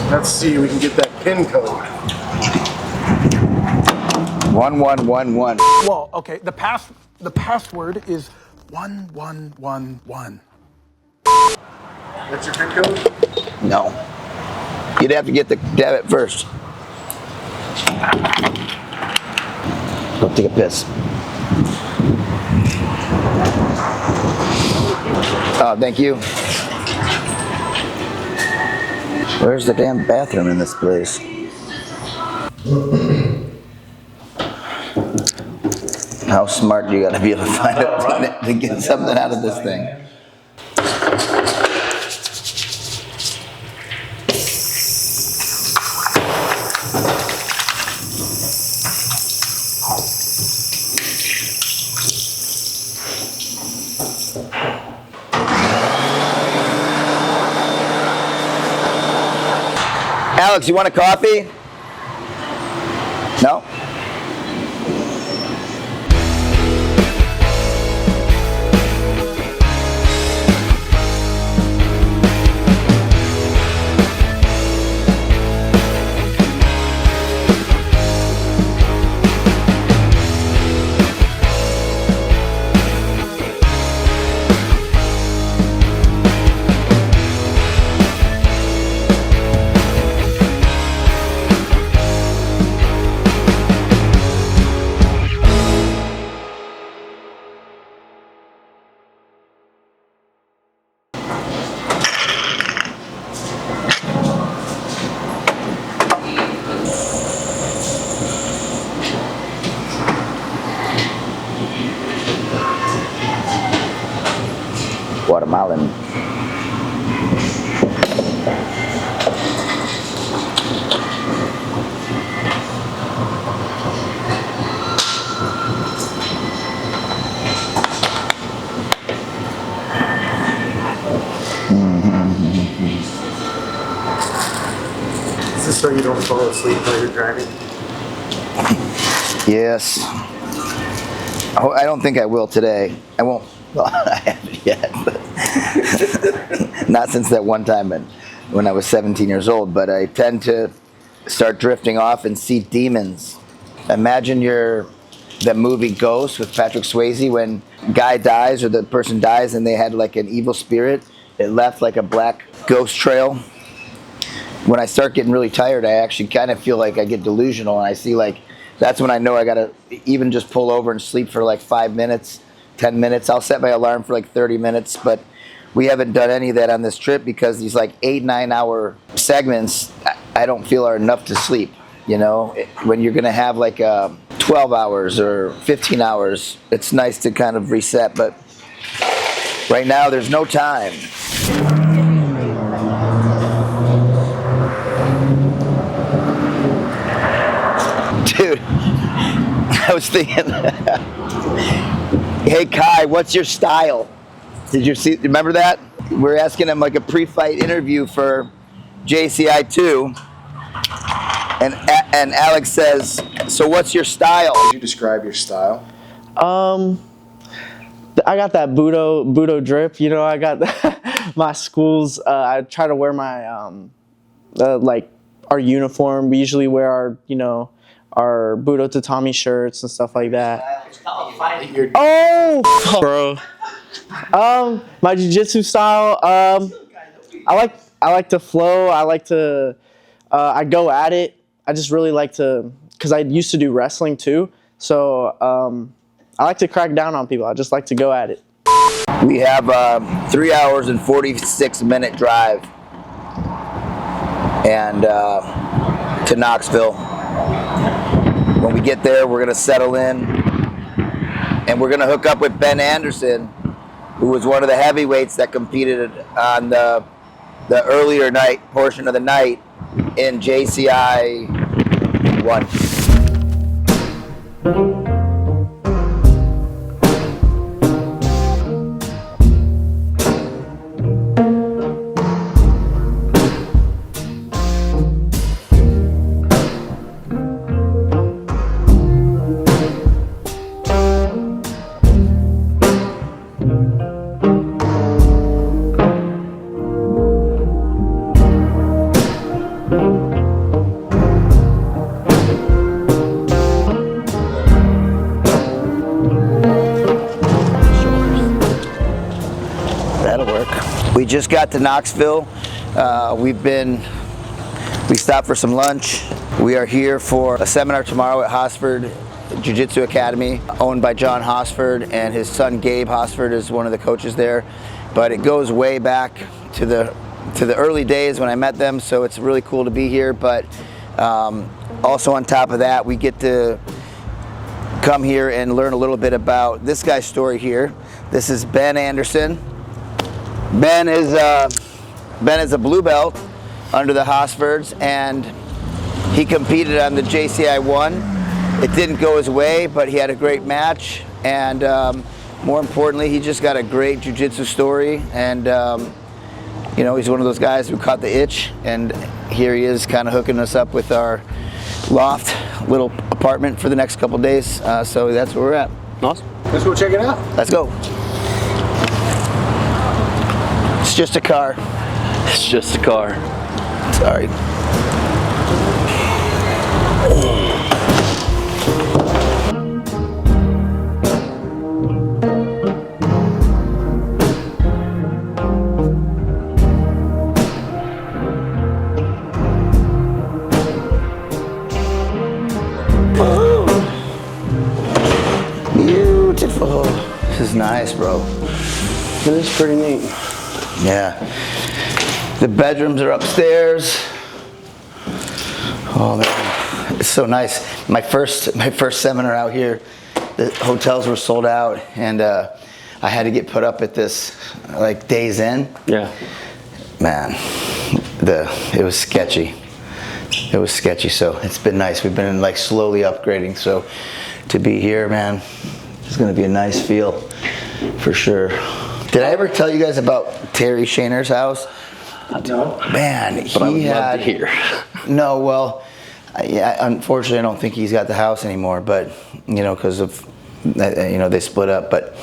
Let's see, we can get that pin code. 1111. Well, okay, the password is 1111. That's your pin code? No. You'd have to get the debit first. Go take a piss. Oh, thank you. Where's the damn bathroom in this place? How smart do you gotta be able to find it to get something out of this thing? Alex, you want a coffee? No? Guatemalan. Is this so you don't fall asleep while you're driving? Yes. I don't think I will today. I won't. Well, I haven't yet. But not since that one time when I was 17 years old. But I tend to start drifting off and see demons. Imagine that movie Ghost with Patrick Swayze, when guy dies or the person dies and they had like an evil spirit. It left like a black ghost trail. When I start getting really tired, I actually kind of feel like I get delusional, and I see like, that's when I know I gotta even just pull over and sleep for like 5 minutes, 10 minutes. I'll set my alarm for like 30 minutes, but we haven't done any of that on this trip because these like 8-9 hour segments, I don't feel are enough to sleep. You know, when you're gonna have like 12 hours or 15 hours, it's nice to kind of reset, but right now there's no time. Dude, I was thinking, hey Kai, what's your style? Did you remember that? We're asking him like a pre-fight interview for JCI 2, and Alex says, so what's your style? Could you describe your style? I got that Budo drip, you know, I got my schools, I try to wear my, like our uniform. We usually wear our, you know, our Budo tatami shirts and stuff like that. Oh, bro. My jiu-jitsu style, I like to flow. I like to, I go at it. I just really like to, because I used to do wrestling too. So I like to crack down on people. I just like to go at it. We have 3 hours and 46-minute drive and to Knoxville. When we get there, we're gonna settle in and we're gonna hook up with Ben Anderson, who was one of the heavyweights that competed on the earlier night portion of the night in JCI 1. just got to Knoxville. We stopped for some lunch. We are here for a seminar tomorrow at Hosford Jiu-Jitsu Academy, owned by John Hosford, and his son Gabe Hosford is one of the coaches there. But it goes way back to the early days when I met them, so it's really cool to be here. But also on top of that, we get to come here and learn a little bit about this guy's story here. This is Ben Anderson. Ben is a blue belt under the Hosfords, and he competed on the JCI 1. It didn't go his way, but he had a great match, and more importantly, he just got a great jiu-jitsu story, and you know, he's one of those guys who caught the itch, and here he is kind of hooking us up with our loft little apartment for the next couple days, so that's where we're at. Awesome. Let's go check it out. Let's go. It's just a car. It's just a car. Sorry. Beautiful. This is nice, bro. It is pretty neat. Yeah. The bedrooms are upstairs. Oh man, it's so nice. My first seminar out here, the hotels were sold out, and I had to get put up at this like Days Inn. Yeah. Man, it was sketchy. It was sketchy. So it's been nice. We've been like slowly upgrading. So to be here, man, it's gonna be a nice feel for sure. Did I ever tell you guys about Terry Shaner's house? No. Man, But I would he love had. to hear. No, well, yeah. Unfortunately, I don't think he's got the house anymore. But you know, because of they split up. But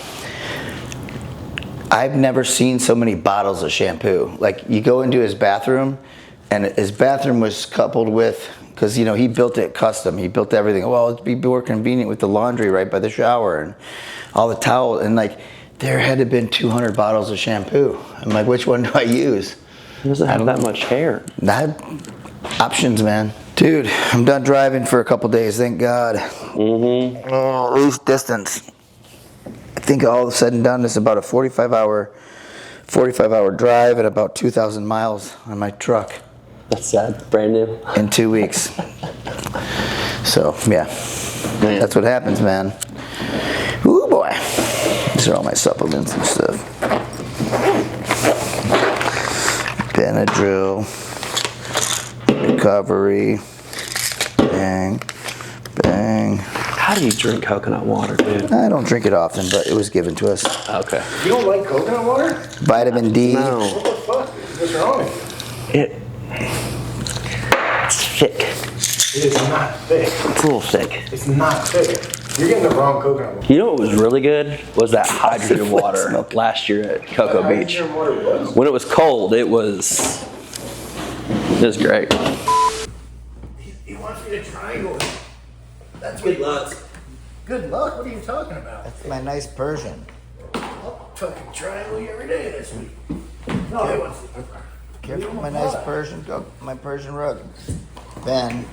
I've never seen so many bottles of shampoo. Like you go into his bathroom, and his bathroom was coupled with, because he built it custom. He built everything. Well, it'd be more convenient with the laundry right by the shower and all the towels, and like there had to have been 200 bottles of shampoo. I'm like, which one do I use? He doesn't have that much hair. That options, man. Dude, I'm done driving for a couple days, thank God. Mm-hmm. Oh, at least distance. I think all said and done, it's about a 45-hour drive and about 2,000 miles on my truck That's sad. Brand new. in 2 weeks. So, yeah. Man. That's what happens, man. Ooh, boy. These are all my supplements and stuff. Benadryl, recovery, bang, bang. How do you drink coconut water, dude? I don't drink it often, but it was given to us. Okay. You don't like coconut water? Vitamin D. No. What the fuck? What's wrong? It's thick. It is not thick. It's a little thick. It's not thick. You're getting the wrong coconut water. You know what was really good? Was that hydrogen water last year at Cocoa Beach. Hydrogen water was. When it was cold, it was great. He wants me to triangle it. That's good luck. Good luck? What are you talking about? That's my nice Persian. I'll fucking triangle you every day this week. No, he wants to. Careful, my nice Persian, my Persian rug. Ben,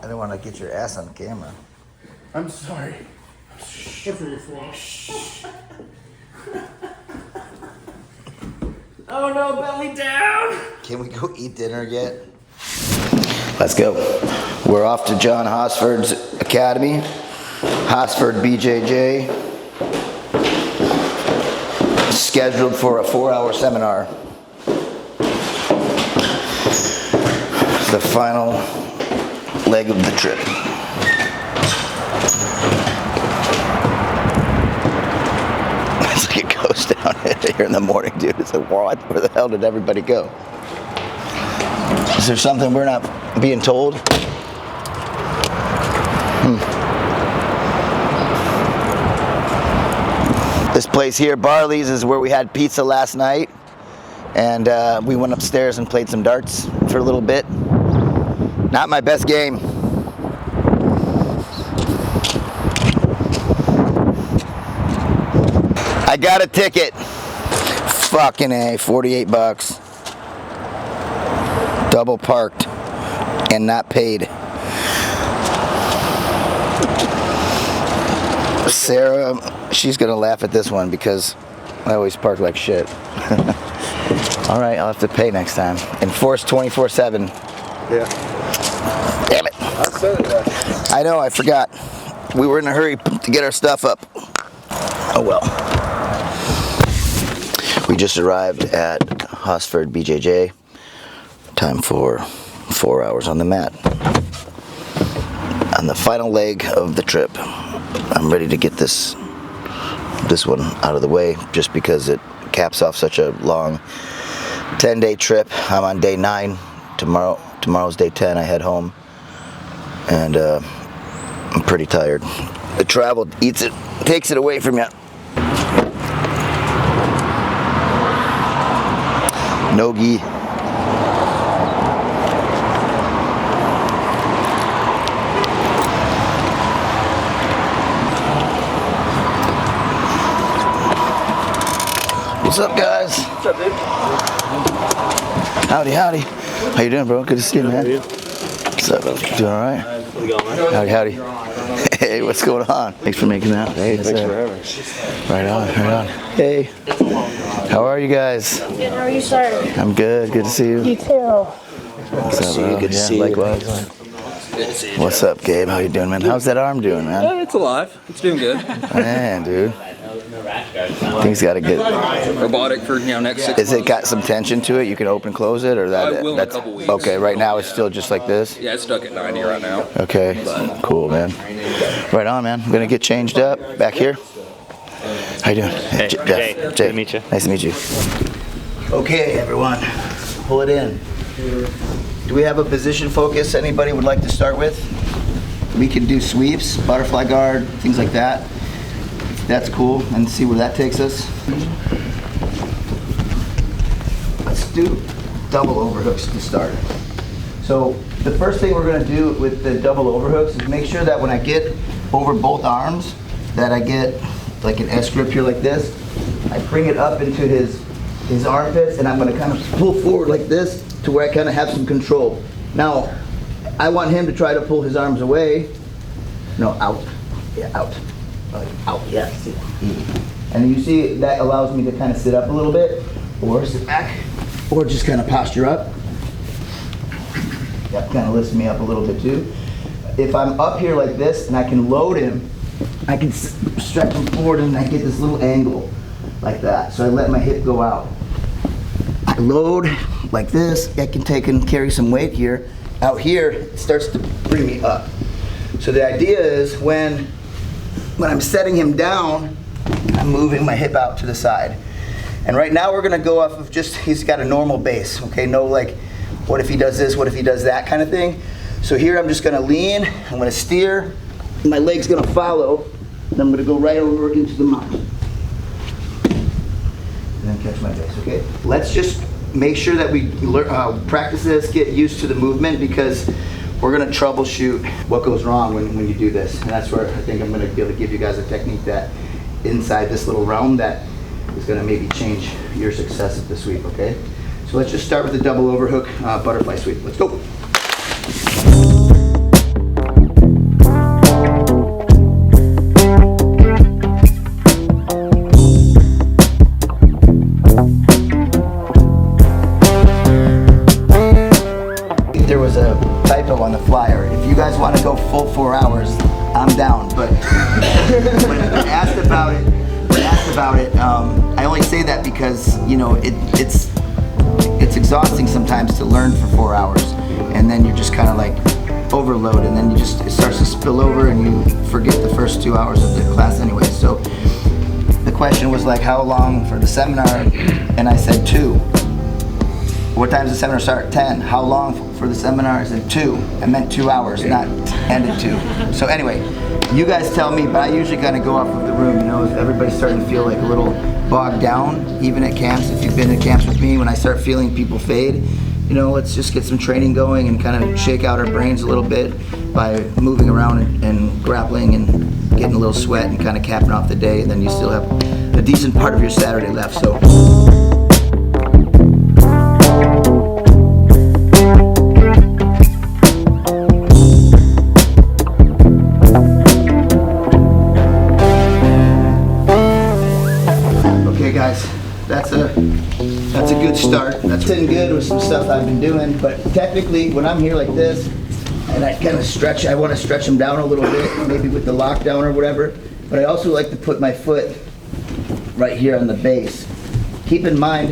I don't want to get your ass on camera. I'm sorry. Oh no, belly down! Can we go eat dinner yet? Let's go. We're off to John Hosford's Academy, Hosford BJJ. Scheduled for a 4-hour seminar. The final leg of the trip. It's like a ghost down here in the morning, dude. It's like, what? Where the hell did everybody go? Is there something we're not being told? This place here, Barley's, is where we had pizza last night. And we went upstairs and played some darts for a little bit. Not my best game. I got a ticket. Fucking A, 48 bucks. Double parked and not paid. Sarah, she's gonna laugh at this one because I always park like shit. All right, I'll have to pay next time. Enforced 24/7. Yeah. Damn it. I said it. I know, I forgot. We were in a hurry to get our stuff up. Oh well. We just arrived at Hosford BJJ. Time for 4 hours on the mat. On the final leg of the trip. I'm ready to get this one out of the way just because it caps off such a long 10-day trip. I'm on day 9. Tomorrow's day 10. I head home. And I'm pretty tired. The travel eats it, takes it away from you. No-gi. What's up, guys? What's up, dude? Howdy, howdy. How you doing, bro? Good to see you, man. What's up? Doing all right? How's it going, man? Howdy, howdy. Hey, what's going on? Thanks for making that. Hey, Thanks for having us. right on, right on. Hey, how are you guys? Good, how are you, sir? I'm good. Good to see you. You too. What's up, bro? Good to see you. Likewise. What's up, Gabe? How you doing, man? How's that arm doing, man? It's alive. It's doing good. Man, dude. Things got to get. Robotic for next 6 Is it got some tension to it? You can open close it, or that? I will in a couple weeks. Okay. Right now it's still just like this. Yeah, it's stuck at 90 right now. Okay. Cool, man. Right on, man. I'm gonna get changed up back here. How you doing? Hey, Jeff. Jay. Good to meet you. Nice to meet you. Okay, everyone. Pull it in. Do we have a position focus anybody would like to start with? We can do sweeps, butterfly guard, things like that. That's cool, and see where that takes us. Let's do double overhooks to start. So the first thing we're gonna do with the double overhooks is make sure that when I get over both arms, that I get like an S grip here like this. I bring it up into his armpits, and I'm gonna kind of pull forward like this to where I kind of have some control. Now, I want him to try to pull his arms away. No, out. Yeah, out. Out, yeah. And you see that allows me to kind of sit up a little bit, or sit back, or just kind of posture up. That kind of lifts me up a little bit too. If I'm up here like this and I can load him, I can stretch him forward and I get this little angle like that. So I let my hip go out. I load like this. I can take and carry some weight here. Out here, it starts to bring me up. So the idea is when I'm setting him down, I'm moving my hip out to the side. And right now we're gonna go off of just, he's got a normal base, okay? No like, what if he does this, what if he does that kind of thing. So here I'm just gonna lean, I'm gonna steer, my leg's gonna follow, and I'm gonna go right over into the mount. And then catch my base, okay? Let's just make sure that we practice this, get used to the movement, because we're gonna troubleshoot what goes wrong when you do this. And that's where I think I'm gonna be able to give you guys a technique that inside this little realm that is gonna maybe change your success at the sweep, okay? So let's just start with the double overhook butterfly sweep. Let's go. There was a typo on the flyer. If you guys want to go full 4 hours, I'm down. But when asked about it, I only say that because it's exhausting sometimes to learn for 4 hours, and then you're just kind of like overload, and then it starts to spill over, and you forget the first 2 hours of the class anyway. So the question was like, how long for the seminar? And I said 2. What time does the seminar start? 10. How long for the seminar? I said 2. I meant 2 hours, not end at 2. So anyway, you guys tell me, but I usually kind of go off of the room, if everybody's starting to feel like a little bogged down, even at camps. If you've been at camps with me, when I start feeling people fade, let's just get some training going and kind of shake out our brains a little bit by moving around and grappling and getting a little sweat and kind of capping off the day, and then you still have a decent part of your Saturday left. So good start. That's been good with some stuff I've been doing, but technically when I'm here like this, and I kind of stretch, I want to stretch them down a little bit, maybe with the lockdown or whatever, but I also like to put my foot right here on the base. Keep in mind,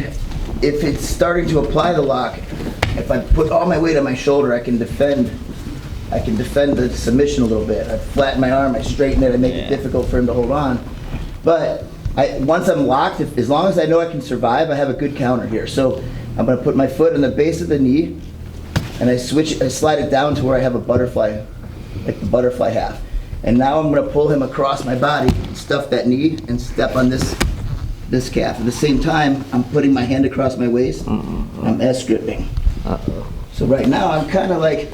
if it's starting to apply the lock, if I put all my weight on my shoulder, I can defend the submission a little bit. I flatten my arm, I straighten it, I make it difficult for him to hold on. But once I'm locked, as long as I know I can survive, I have a good counter here. So I'm gonna put my foot on the base of the knee, and I slide it down to where I have a butterfly, like the butterfly half. And now I'm gonna pull him across my body, stuff that knee, and step on this calf. At the same time, I'm putting my hand across my waist, I'm S-gripping. So right now, I'm kind of like,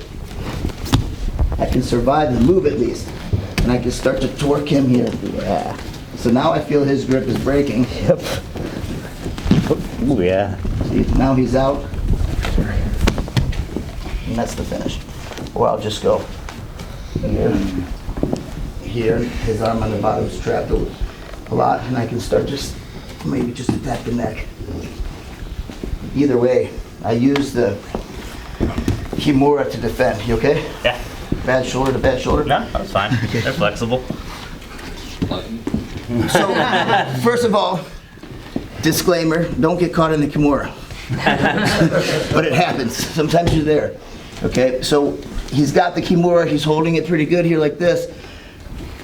I can survive the move at least. And I can start to torque him here. Yeah. So now I feel his grip is breaking. Yep. Ooh, yeah. See, now he's out. And that's the finish. Or I'll just go here, his arm on the bottom is trapped a lot, and I can start maybe just attack the neck. Either way, I use the Kimura to defend. You okay? Yeah. Bad shoulder to bad shoulder? No, that's fine. Okay. They're flexible. So, first of all, disclaimer, don't get caught in the Kimura. But it happens. Sometimes you're there. Okay, so he's got the Kimura, he's holding it pretty good here like this.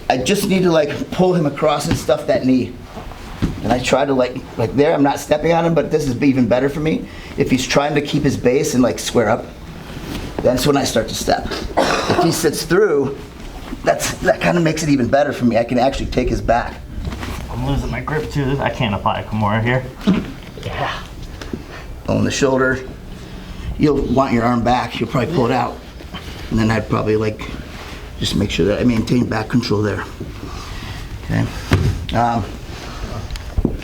I just need to like pull him across and stuff that knee. And I try to like there, I'm not stepping on him, but this is even better for me. If he's trying to keep his base and like square up, that's when I start to step. If he sits through, that kind of makes it even better for me. I can actually take his back. I'm losing my grip too. I can't apply a Kimura here. Yeah. On the shoulder, you'll want your arm back. You'll probably pull it out. And then I'd probably like, just make sure that I maintain back control there. Okay.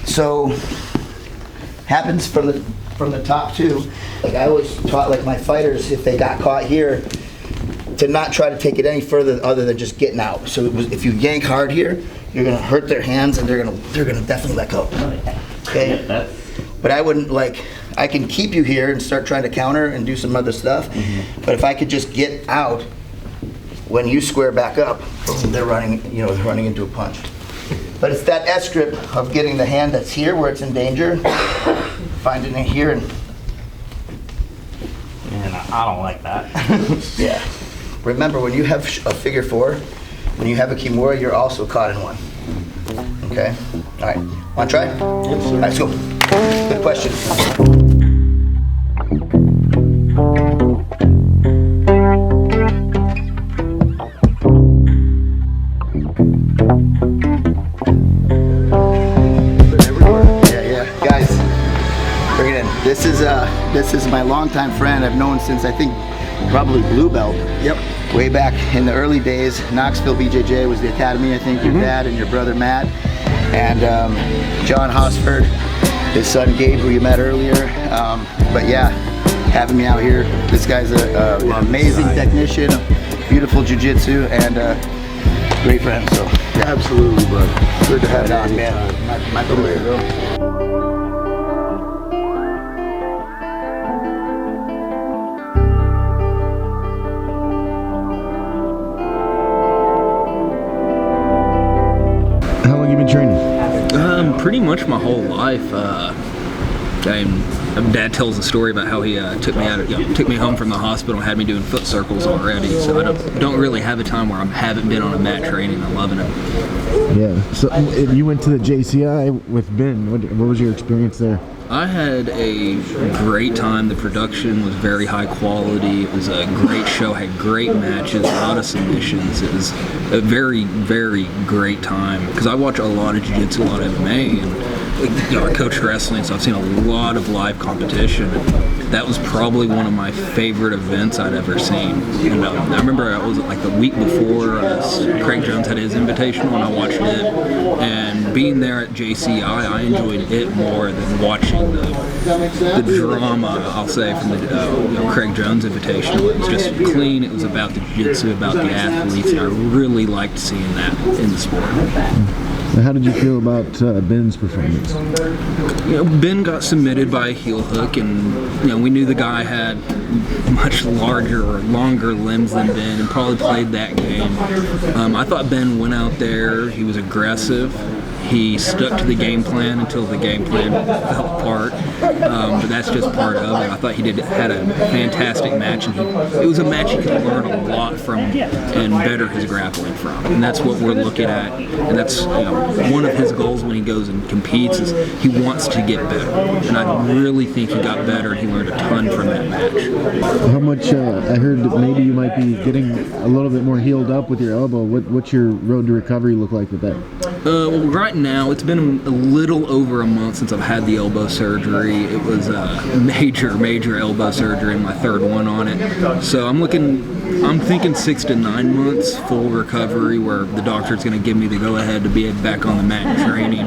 So, happens from the top too. Like I always taught like my fighters, if they got caught here, to not try to take it any further other than just getting out. So if you yank hard here, you're gonna hurt their hands and they're gonna definitely let go. Okay. But I wouldn't I can keep you here and start trying to counter and do some other stuff. But if I could just get out, when you square back up, they're running into a punch. But it's that S grip of getting the hand that's here where it's in danger, finding it here and I don't like that. yeah. Remember, when you have a figure four, when you have a Kimura, you're also caught in one. Okay? All right. Want to try? Yes, sir. All right, let's go. Good question. Yeah. Guys, bring it in. This is my longtime friend. I've known since I think probably blue belt. Yep. Way back in the early days, Knoxville BJJ was the academy. I think your dad and your brother Matt, and John Hosford, his son Gabe, who you met earlier. But yeah, having me out here. This guy's an amazing technician, beautiful jiu-jitsu, and great friend. So yeah. Absolutely, brother. Good to have you on, man. My pleasure, bro. How long have you been training? Pretty much my whole life. Dad tells a story about how he took me home from the hospital and had me doing foot circles already. So I don't really have a time where I haven't been on a mat training. I'm loving it. Yeah. So you went to the JCI with Ben. What was your experience there? I had a great time. The production was very high quality. It was a great show. Had great matches, a lot of submissions. It was a very, very great time because I watch a lot of jiu-jitsu, a lot of MMA, and I coach wrestling, so I've seen a lot of live competition. That was probably one of my favorite events I'd ever seen. And I remember I was like the week before Craig Jones had his invitational, and I watched it. And being there at JCI, I enjoyed it more than watching the drama, I'll say, from the Craig Jones invitational. It was just clean. It was about the jiu-jitsu, about the athletes, and I really liked seeing that in the sport. How did you feel about Ben's performance? Ben got submitted by a heel hook, and we knew the guy had much larger or longer limbs than Ben and probably played that game. I thought Ben went out there, he was aggressive. He stuck to the game plan until the game plan fell apart, but that's just part of it. I thought he had a fantastic match, and it was a match he could learn a lot from and better his grappling from, and that's what we're looking at. And that's one of his goals when he goes and competes is he wants to get better, and I really think he got better. He learned a ton from that match. How much? I heard that maybe you might be getting a little bit more healed up with your elbow. What's your road to recovery look like with that? Well, right now, it's been a little over a month since I've had the elbow surgery. It was a major elbow surgery, and my third one on it. So I'm thinking 6 to 9 months full recovery, where the doctor's going to give me the go-ahead to be back on the mat and training.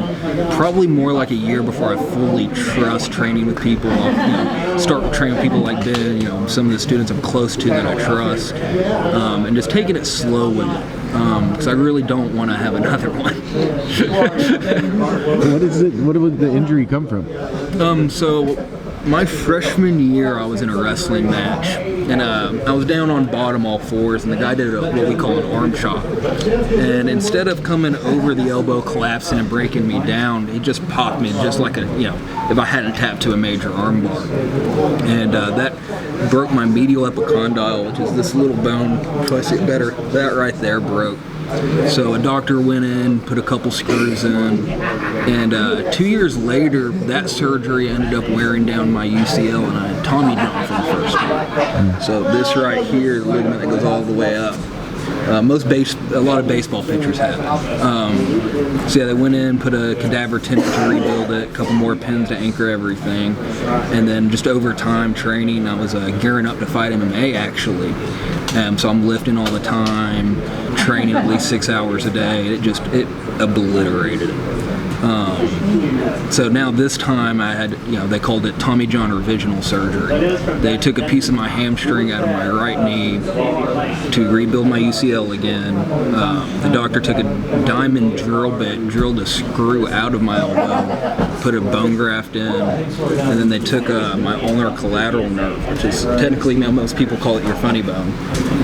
Probably more like a year before I fully trust training with people. I'll start training with people like Ben, some of the students I'm close to that I trust, and just taking it slow with it. Because I really don't want to have another one. What would the injury come from? So my freshman year, I was in a wrestling match, and I was down on bottom all fours, and the guy did what we call an arm chop. And instead of coming over the elbow, collapsing and breaking me down, he just popped me just like if I hadn't tapped to a major arm bar. And that broke my medial epicondyle, which is this little bone. If I see it better, that right there broke. So a doctor went in, put a couple screws in, and 2 years later, that surgery ended up wearing down my UCL, and I had Tommy John for the first time. So this right here, the ligament that goes all the way up. A lot of baseball pitchers have it. So yeah, they went in, put a cadaver tendon to rebuild it, a couple more pins to anchor everything, and then just over time training, I was gearing up to fight MMA actually. So I'm lifting all the time, training at least 6 hours a day. It obliterated it. So now this time I had, they called it Tommy John revisional surgery. They took a piece of my hamstring out of my right knee to rebuild my UCL again. The doctor took a diamond drill bit, drilled a screw out of my elbow, put a bone graft in, and then they took my ulnar collateral nerve, which is technically, most people call it your funny bone,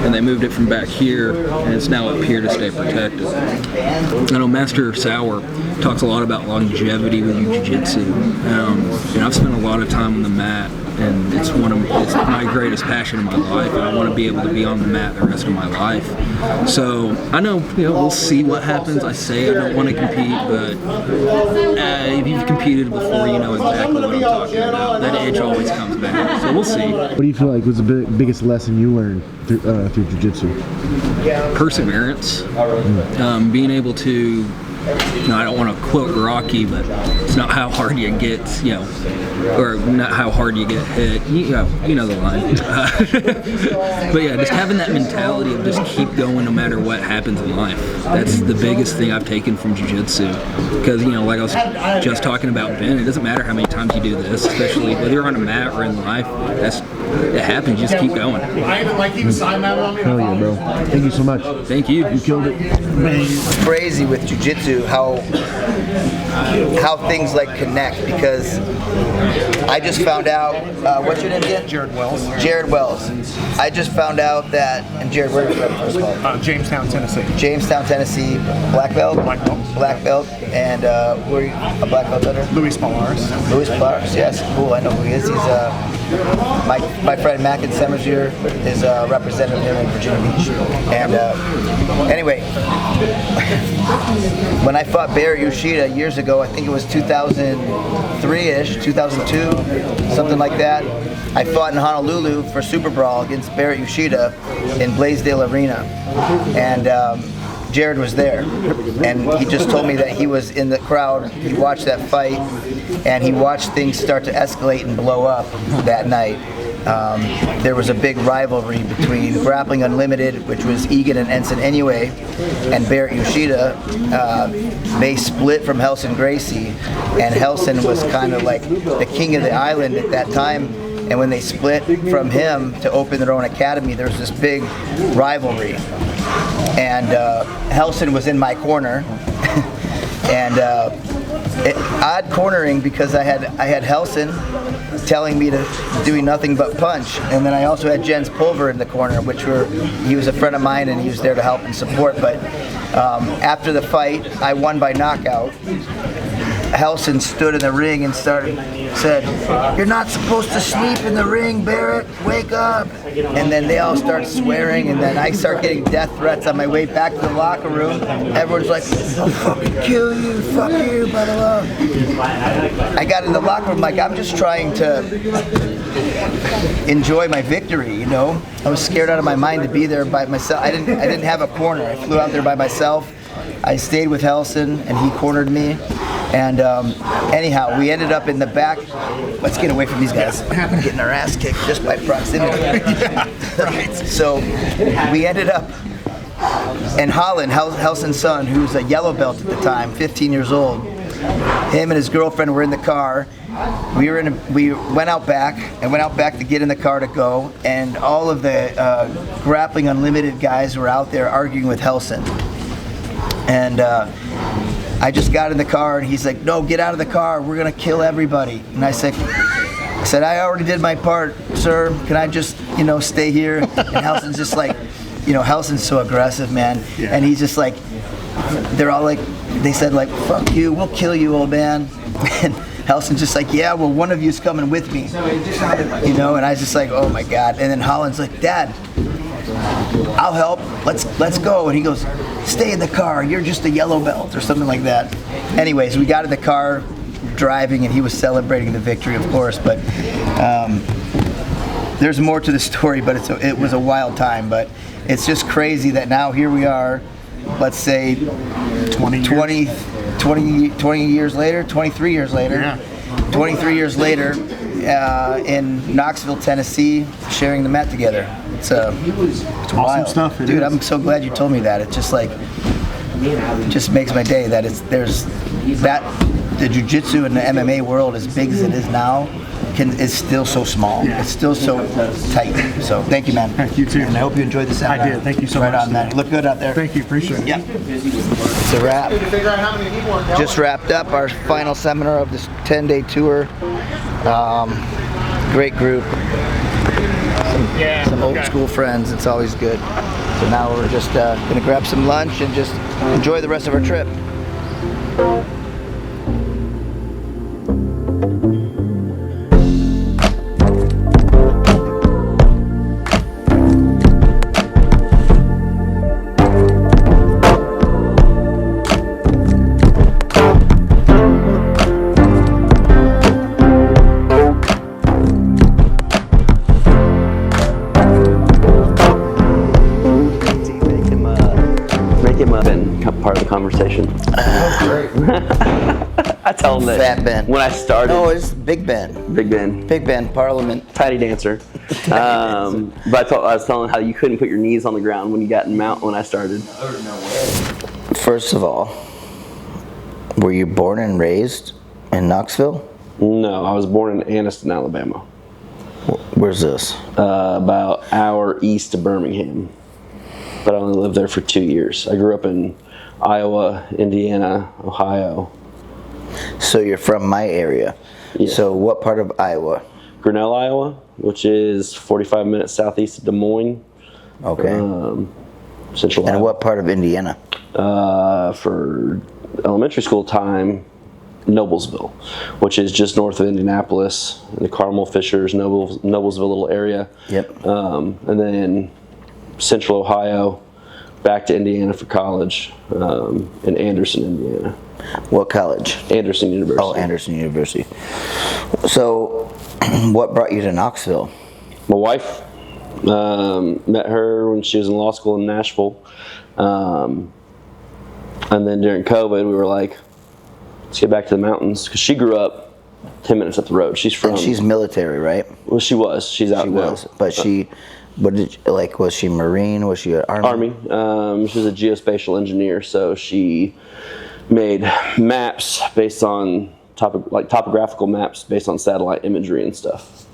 and they moved it from back here, and it's now up here to stay protected. I know Master Sauer talks a lot about longevity with jiu-jitsu. I've spent a lot of time on the mat, and it's my greatest passion in my life, and I want to be able to be on the mat the rest of my life. So I know, we'll see what happens. I say I don't want to compete, but if you've competed before, you know exactly what I'm talking about. That itch always comes back, so we'll see. What do you feel like was the biggest lesson you learned through jiu-jitsu? Perseverance, being able to, I don't want to quote Rocky, but it's not how hard you get, or not how hard you get hit. You know the line. But yeah, just having that mentality of just keep going no matter what happens in life. That's the biggest thing I've taken from jiu-jitsu. Because, like I was just talking about Ben, it doesn't matter how many times you do this, especially whether you're on a mat or in life. It happens. You just keep going. Hell yeah, bro. Thank you so much. Thank you. You killed it. It's crazy with jiu-jitsu how things like connect, because I just found out, what's your name again? Jared Wells. Jared Wells. I just found out that, and Jared, where are you from first of all? Jamestown, Tennessee. Jamestown, Tennessee, black belt? Black belt. Black belt, and were you a black belt under? Luis Polaris. Luis Polaris, yes, cool, I know who he is. He's, my friend Mackin Semersier is representing him in Virginia Beach. And anyway, when I fought Barry Yoshida years ago, I think it was 2003-ish, 2002, something like that, I fought in Honolulu for Super Brawl against Barry Yoshida in Blaisdell Arena. And Jared was there, and he just told me that he was in the crowd, he watched that fight, and he watched things start to escalate and blow up that night. There was a big rivalry between Grappling Unlimited, which was Egan and Ensign Inoue, and Barrett Yoshida. They split from Helson Gracie, and Helson was kind of like the king of the island at that time. And when they split from him to open their own academy, there was this big rivalry. And Helson was in my corner. and odd cornering because I had Helson telling me to doing nothing but punch, and then I also had Jens Pulver in the corner, he was a friend of mine and he was there to help and support. But after the fight, I won by knockout. Helson stood in the ring and said, "You're not supposed to sleep in the ring, Barrett. Wake up!" And then they all start swearing, and then I start getting death threats on my way back to the locker room. Everyone's like, "I'll fucking kill you, fuck you, blah, blah, blah." I got in the locker room like, I'm just trying to enjoy my victory, you know? I was scared out of my mind to be there by myself. I didn't have a corner. I flew out there by myself. I stayed with Helson, and he cornered me. And anyhow, we ended up in the back. Let's get away from these guys. Getting our ass kicked just by proximity. Right. So we ended up in Holland, Helson's son, who's a yellow belt at the time, 15 years old. Him and his girlfriend were in the car. We went out back to get in the car to go, and all of the Grappling Unlimited guys were out there arguing with Helson. And I just got in the car, and he's like, "No, get out of the car. We're gonna kill everybody." And I said, "I already did my part, sir. Can I just, stay here?" And Helson's just like, Helson's so aggressive, man. Yeah. And he's just like, they're all like, they said like, "Fuck you, we'll kill you, old man." And Helson's just like, "Yeah, well, one of you's coming with me." And I was just like, oh my God. And then Holland's like, "Dad, I'll help. Let's go." And he goes, "Stay in the car. You're just a yellow belt," or something like that. Anyways, we got in the car driving, and he was celebrating the victory, of course. But there's more to the story, but it was a wild time. But it's just crazy that now here we are, let's say 23 years later, 23 years later, in Knoxville, Tennessee, sharing the mat together. It's awesome wild stuff, dude. I'm so glad you told me that. It just just makes my day that the jiu-jitsu and the MMA world, as big as it is now, is still so small. Yeah. It's still so tight. So thank you, man. Thank you too. And I hope you enjoyed the seminar. I did. Thank you so much. Right on, man. You look good out there. Thank you. Appreciate it. Yeah. It's a wrap. Just wrapped up our final seminar of this 10-day tour. Great group. Some old school friends. It's always good. So now we're just going to grab some lunch and just enjoy the rest of our trip. Part of the conversation. I tell him that Fat Ben. when I started. No, it's Big Ben. Big Ben. Big Ben, Parliament. Tiny dancer. But I was telling how you couldn't put your knees on the ground when you got in mount when I started. First of all, were you born and raised in Knoxville? No, I was born in Anniston, Alabama. Where's this? About an hour east of Birmingham. But I only lived there for 2 years. I grew up in Iowa, Indiana, Ohio. So you're from my area. Yeah. So what part of Iowa? Grinnell, Iowa, which is 45 minutes southeast of Des Moines. Okay. Central And Iowa. what part of Indiana? For elementary school time, Noblesville, which is just north of Indianapolis, in the Carmel, Fishers, Noblesville little area. Yep. And then Central Ohio, back to Indiana for college, in Anderson, Indiana. What college? Anderson University. Oh, Anderson University. So what brought you to Knoxville? My wife, met her when she was in law school in Nashville. And then during COVID, we were like, let's get back to the mountains. Because she grew up 10 minutes up the road. She's from... And she's military, right? Well, she was. She's out now. But she... What did you, was she Marine? Was she Army? She was a geospatial engineer, so she made maps based on topographical maps based on satellite imagery and stuff.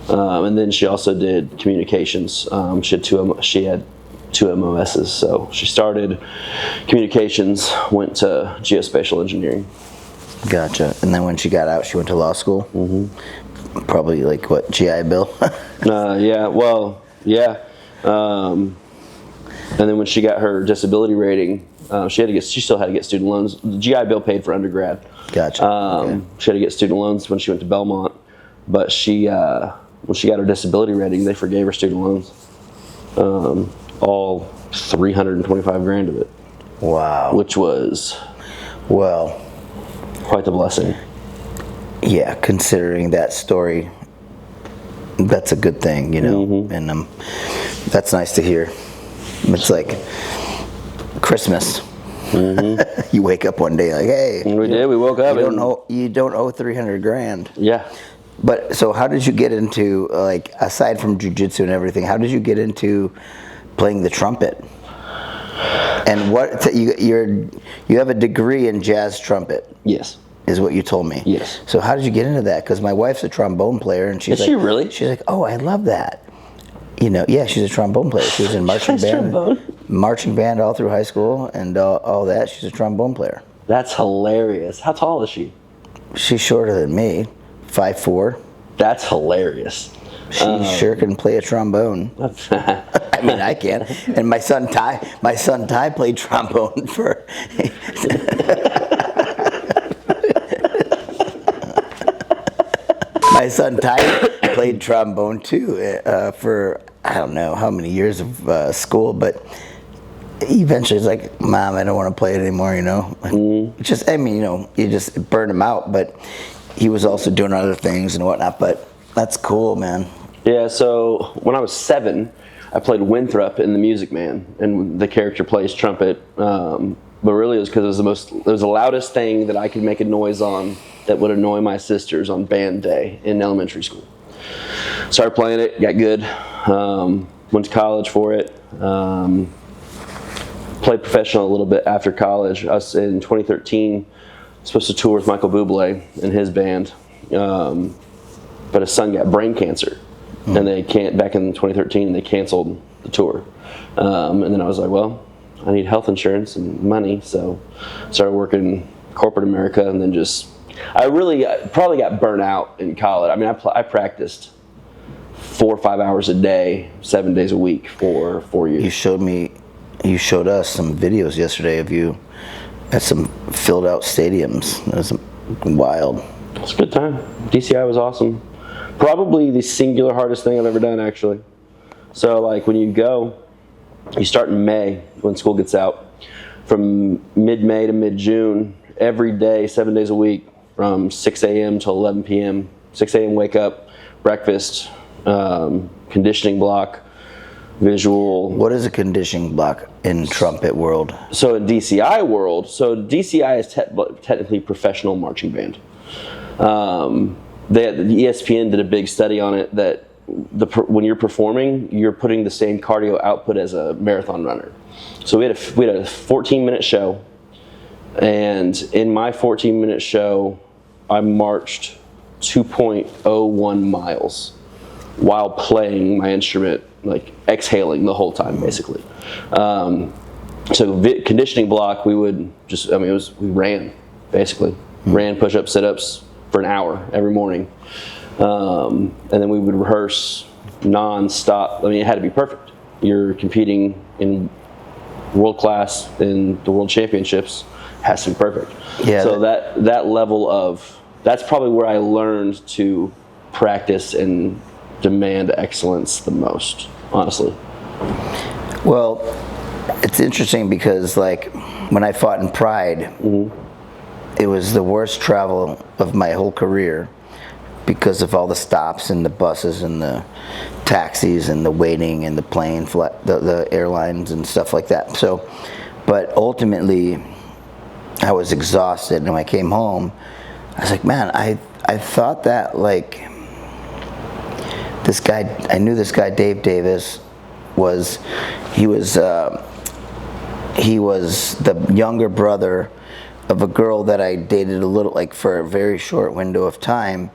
And then she also did communications. She had 2 MOSs. So she started communications, went to geospatial engineering. Gotcha. And then when she got out, she went to law school? Mm-hmm. Probably like what, GI Bill? Yeah, well, yeah. And then when she got her disability rating, she still had to get student loans. The GI Bill paid for undergrad. Gotcha. Okay. She had to get student loans when she went to Belmont, but when she got her disability rating, they forgave her student loans. All $325,000 of it. Wow. Which was, well, quite the blessing. Yeah, considering that story, that's a good thing, you know. Mm-hmm. And that's nice to hear. It's like Christmas. Mm-hmm. You wake up one day like, hey. We did. We woke up. You don't owe $300,000. Yeah. But so, how did you get into, like, aside from jiu-jitsu and everything, how did you get into playing the trumpet? And what you have a degree in jazz trumpet? Yes. Is what you told me. Yes. So how did you get into that? Because my wife's a trombone player, and she's Is she really? She's like, oh, I love that. You know, yeah, she's a trombone player. She was in marching band all through high school, and all that. She's a trombone player. That's hilarious. How tall is she? She's shorter than me, 5'4". That's hilarious. She sure can play a trombone. I mean, I can. And my son Ty played trombone for. My son Ty played trombone too for I don't know how many years of school, but eventually he's like, Mom, I don't want to play it anymore, you know. Just, I mean, you know, you just burn him out, but he was also doing other things and whatnot, but that's cool, man. Yeah, so when I was 7, I played Winthrop in The Music Man, and the character plays trumpet, but really it was because it was the loudest thing that I could make a noise on that would annoy my sisters on band day in elementary school. Started playing it, got good, went to college for it, played professional a little bit after college. I was in 2013 supposed to tour with Michael Bublé and his band, but his son got brain cancer, and back in 2013 they canceled the tour, and then I was like, well, I need health insurance and money, so I started working corporate America, and then I probably got burnt out in college. I mean, I practiced 4 or 5 hours a day, 7 days a week for 4 years. You showed us some videos yesterday of you at some filled out stadiums. It was wild. It was a good time. DCI was awesome. Probably the singular hardest thing I've ever done, actually. So, like, when you go, you start in May when school gets out. From mid-May to mid-June, every day, 7 days a week, from 6 a.m. to 11 p.m. 6 a.m. wake up, breakfast, conditioning block, visual. What is a conditioning block in trumpet world? So in DCI world, DCI is technically professional marching band. The ESPN did a big study on it that when you're performing, you're putting the same cardio output as a marathon runner. So we had a 14-minute show, and in my 14-minute show, I marched 2.01 miles while playing my instrument, like exhaling the whole time, basically. So conditioning block, we ran, basically. Ran push-ups, sit-ups for an hour every morning. And then we would rehearse non-stop. I mean, it had to be perfect. You're competing in world class in the world championships, has to be perfect. Yeah. So that level of, that's probably where I learned to practice and demand excellence the most, honestly. Well, it's interesting because, like, when I fought in Pride, it was the worst travel of my whole career because of all the stops and the buses and the taxis and the waiting and the plane, the airlines and stuff like that. So, but ultimately, I was exhausted, and when I came home, I was like, man, I thought that, like, this guy, I knew this guy, Dave Davis, he was the younger brother of a girl that I dated a little, like, for a very short window of time.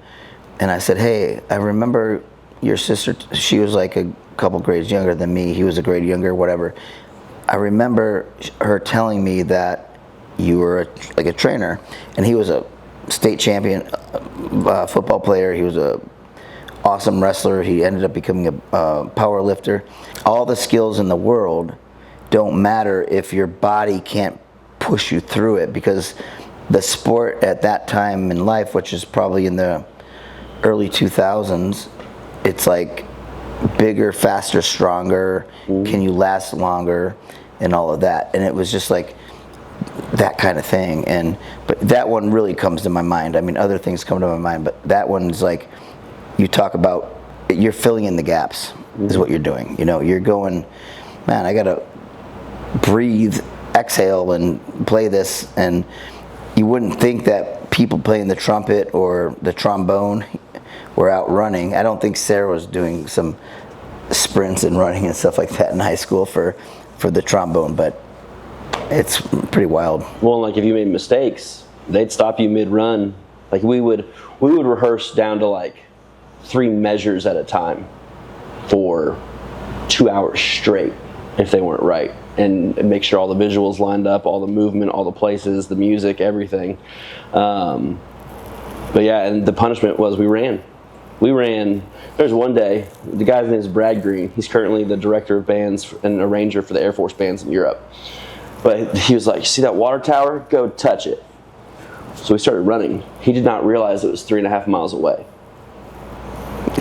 And I said, hey, I remember your sister, she was like couple grades younger than me. He was a grade younger, whatever. I remember her telling me that you were like a trainer, and he was a state champion football player. He was a awesome wrestler. He ended up becoming a power lifter. All the skills in the world don't matter if your body can't push you through it, because the sport at that time in life, which is probably in the early 2000s, it's like bigger, faster, stronger, can you last longer, and all of that. And it was just like that kind of thing. But that one really comes to my mind. I mean, other things come to my mind, but that one's like, you talk about, you're filling in the gaps is what you're doing. You know, you're going, man, I gotta breathe, exhale, and play this. And you wouldn't think that people playing the trumpet or the trombone were out running. I don't think Sarah was doing some sprints and running and stuff like that in high school for the trombone, but it's pretty wild. Well, like if you made mistakes, they'd stop you mid-run. Like we would rehearse down to like 3 measures at a time for 2 hours straight if they weren't right, and make sure all the visuals lined up, all the movement, all the places, the music, everything. But yeah, and the punishment was we ran. There's one day, the guy's name is Brad Green. He's currently the director of bands and arranger for the Air Force bands in Europe. But he was like, see that water tower? Go touch it. So we started running. He did not realize it was 3.5 miles away.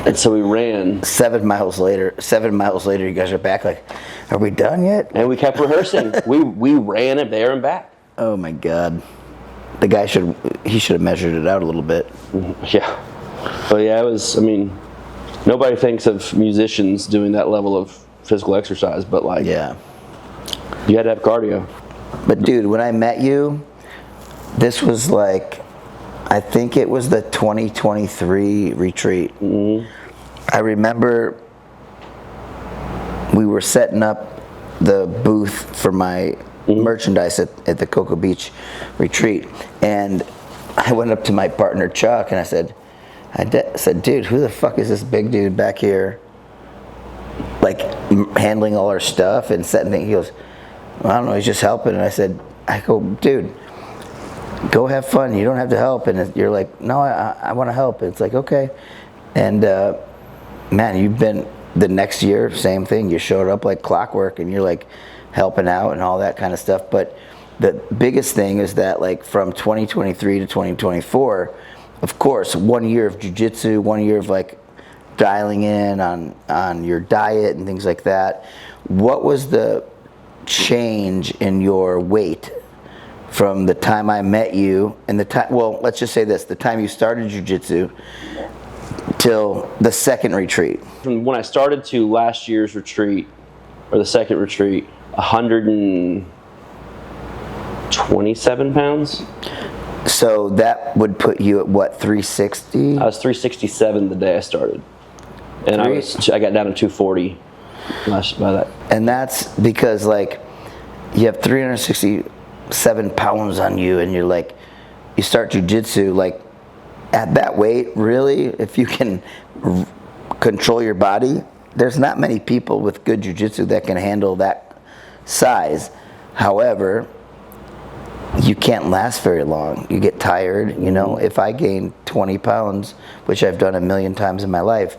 And so we ran. 7 miles later, you guys are back like, are we done yet? And we kept rehearsing. we ran it there and back. Oh my God. The guy should have measured it out a little bit. Yeah. But yeah, it was, I mean, nobody thinks of musicians doing that level of physical exercise, but like, yeah, you had to have cardio. But dude, when I met you, this was like, I think it was the 2023 retreat. I remember we were setting up the booth for my merchandise at the Cocoa Beach retreat, and I went up to my partner Chuck and I said, dude, who the fuck is this big dude back here, like handling all our stuff and setting things? He goes, well, I don't know, he's just helping. And I go, dude, go have fun. You don't have to help. And you're like, no, I want to help. It's like, okay. And man, you've been, the next year, same thing. You showed up like clockwork, and you're like helping out and all that kind of stuff. But the biggest thing is that like from 2023 to 2024, of course, 1 year of jiu-jitsu, 1 year of like dialing in on your diet and things like that. What was the change in your weight from the time I met you and the time, well, let's just say this, the time you started jiu-jitsu till the second retreat? From when I started to last year's retreat, or the second retreat, 127 pounds. So that would put you at what, 360? I was 367 the day I started, and I got down to 240 by that. And that's because like you have 367 pounds on you, and you're like, you start jiu-jitsu like at that weight, really, if you can control your body, there's not many people with good jiu-jitsu that can handle that size. However, you can't last very long. You get tired, you know. If I gain 20 pounds, which I've done a million times in my life,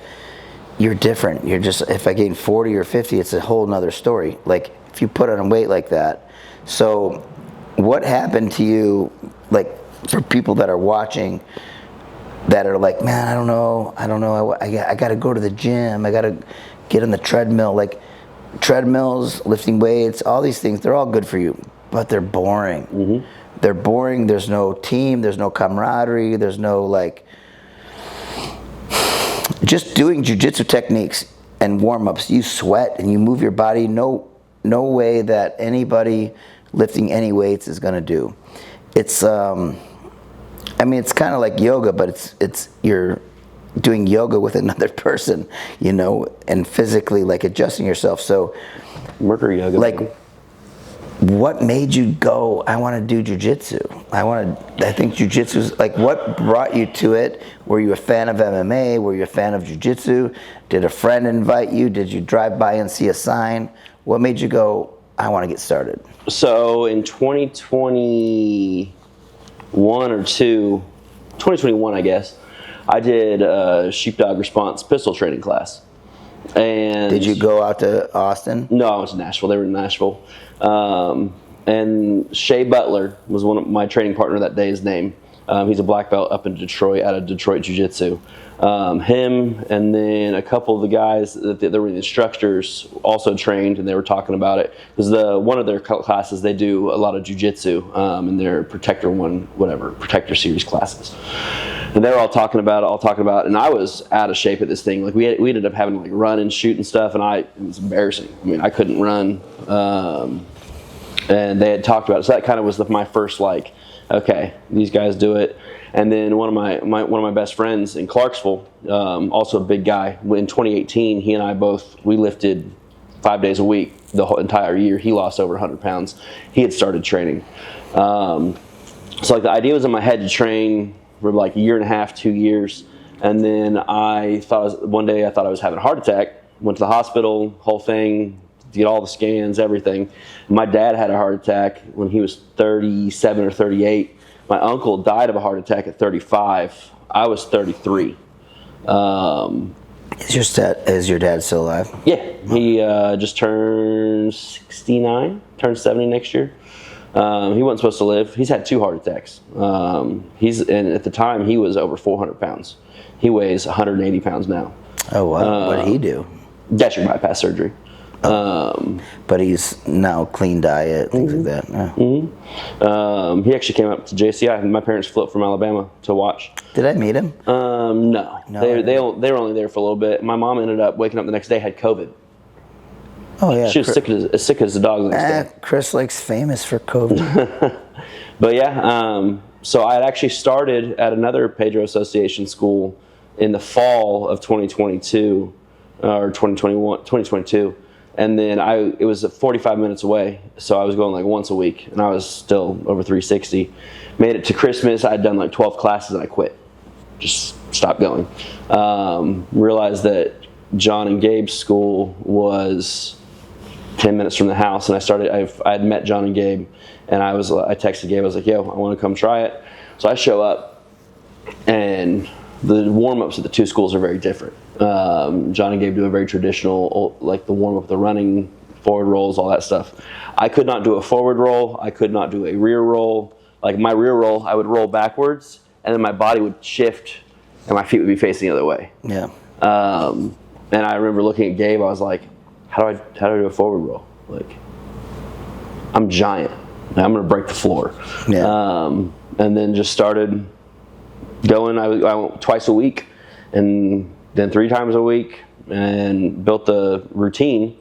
you're different. You're just, if I gain 40 or 50, it's a whole nother story. Like if you put on weight like that. So what happened to you, like for people that are watching, that are like, man, I don't know, I got to go to the gym, I got to get on the treadmill. Like treadmills, lifting weights, all these things, they're all good for you, but they're boring. They're boring. There's no team, there's no camaraderie, there's no like, just doing jiu-jitsu techniques and warm-ups, you sweat and you move your body no way that anybody lifting any weights is going to do. It's I mean, it's kind of like yoga, but it's you're doing yoga with another person, you know, and physically like adjusting yourself. So murder yoga, like, what made you go, I want to do jiu-jitsu? I think jiu-jitsu's like, what brought you to it? Were you a fan of MMA? Were you a fan of jiu-jitsu? Did a friend invite you? Did you drive by and see a sign? What made you go, I want to get started? So in 2021, I guess, I did a sheepdog response pistol training class. And did you go out to Austin? No, I went to Nashville. They were in Nashville. And Shea Butler was one of my training partner that day, his name. He's a black belt up in Detroit, out of Detroit Jiu-Jitsu. Him and then a couple of the guys that were the instructors also trained, and they were talking about it. Because one of their classes, they do a lot of Jiu-Jitsu in their Protector Series classes. And they were all talking about it, and I was out of shape at this thing. Like we ended up having to like run and shoot and stuff, and it was embarrassing. I mean, I couldn't run. And they had talked about it, so that kind of was my first like, okay, these guys do it. And then one of my best friends in Clarksville, also a big guy. In 2018, he and I we lifted 5 days a week the whole entire year. He lost over 100 pounds. He had started training. So like the idea was in my head to train for like a year and a half, 2 years. And then one day I thought I was having a heart attack. Went to the hospital, whole thing, get all the scans, everything. My dad had a heart attack when he was 37 or 38. My uncle died of a heart attack at 35. I was 33. Is your dad still alive? Yeah, he just turned 69, turned 70 next year. He wasn't supposed to live. He's had 2 heart attacks. And at the time he was over 400 pounds. He weighs 180 pounds now. Oh wow! What did he do? Gastric bypass surgery. But he's now clean diet, things like that. Yeah. He actually came up to JCI. My parents flew up from Alabama to watch. Did I meet him? No. They were only there for a little bit. My mom ended up waking up the next day, had COVID. Oh yeah. She was sick as a dog the next day. Chris Lake's famous for COVID. But yeah, so I had actually started at another Pedro Association school in the fall of 2022 or 2022. And then it was 45 minutes away, so I was going like once a week, and I was still over 360. Made it to Christmas, I had done like 12 classes, and I quit. Just stopped going. Realized that John and Gabe's school was 10 minutes from the house, and I had met John and Gabe, and I texted Gabe, I was like, yo, I want to come try it. So I show up, and the warm-ups at the 2 schools are very different. John and Gabe do a very traditional, like the warm-up, the running, forward rolls, all that stuff. I could not do a forward roll. I could not do a rear roll. Like my rear roll, I would roll backwards, and then my body would shift, and my feet would be facing the other way. Yeah. And I remember looking at Gabe. I was like, how do I do a forward roll? Like, I'm giant. I'm gonna break the floor. Yeah. And then just started going. I went twice a week, and then 3 times a week, and built the routine.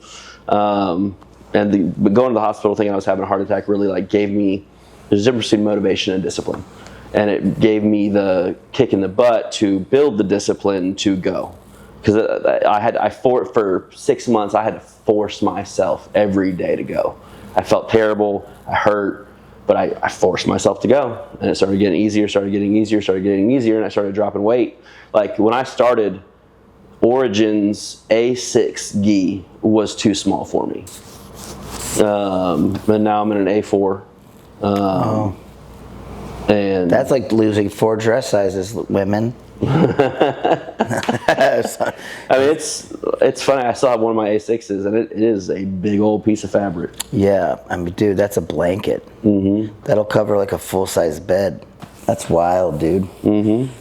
But going to the hospital thinking I was having a heart attack really like gave me, there's a difference between motivation and discipline. And it gave me the kick in the butt to build the discipline to go. Because for 6 months, I had to force myself every day to go. I felt terrible, I hurt, but I forced myself to go. And it started getting easier, and I started dropping weight. Like when I started, Origins A6 gi was too small for me. And now I'm in an A4. And that's like losing 4 dress sizes, women. I mean, it's funny. I still have one of my A6s, and it is a big old piece of fabric. Yeah, I mean, dude, that's a blanket. Mm-hmm. That'll cover like a full-size bed. That's wild, dude. Mm-hmm.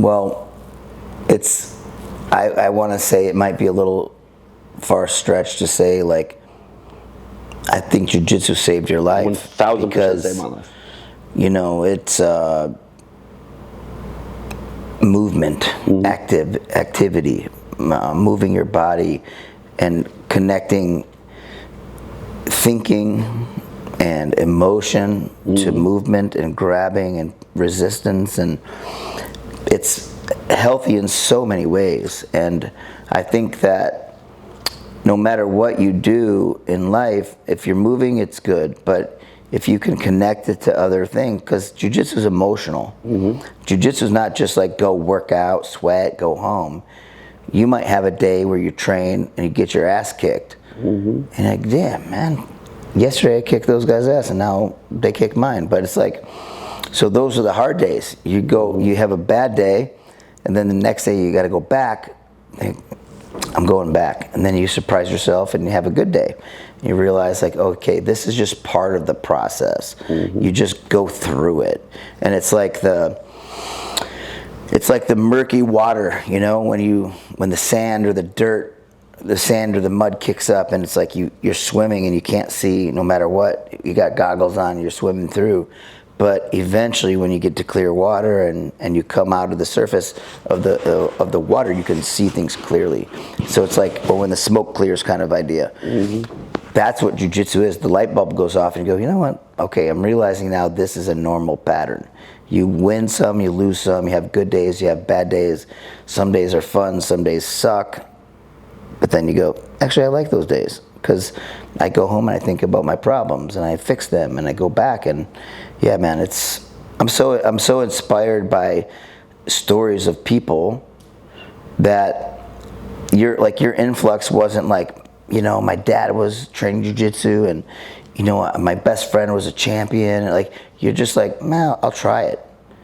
Well, I want to say it might be a little far-stretched to say, like, I think jiu-jitsu saved your life. 1,000% saved my life. You know, it's movement, mm-hmm. activity, moving your body and connecting thinking and emotion mm-hmm. to movement and grabbing and resistance, and it's healthy in so many ways. And I think that no matter what you do in life, if you're moving, it's good, but if you can connect it to other things, because jiu-jitsu is emotional. Jiu-jitsu is not just like go work out, sweat, go home. You might have a day where you train and you get your ass kicked. And like, damn, man, yesterday I kicked those guys' ass and now they kick mine. But it's like, so those are the hard days. You go, you have a bad day, and then the next day you got to go back. Think, I'm going back, and then you surprise yourself and you have a good day. You realize like, okay, this is just part of the process. You just go through it, and it's like the murky water, you know, when the sand or the dirt, the sand or the mud kicks up, and it's like you're swimming and you can't see no matter what. You got goggles on, you're swimming through. But eventually, when you get to clear water and you come out of the surface of the water, you can see things clearly. So it's like, or when the smoke clears kind of idea. That's what jiu-jitsu is. The light bulb goes off and you go, you know what? Okay, I'm realizing now this is a normal pattern. You win some, you lose some, you have good days, you have bad days. Some days are fun, some days suck. But then you go, actually, I like those days. Because I go home and I think about my problems and I fix them and I go back and yeah, man, I'm so inspired by stories of people that your influx wasn't like, you know, my dad was training jiu-jitsu and you know my best friend was a champion. Like you're just like, man, I'll try it.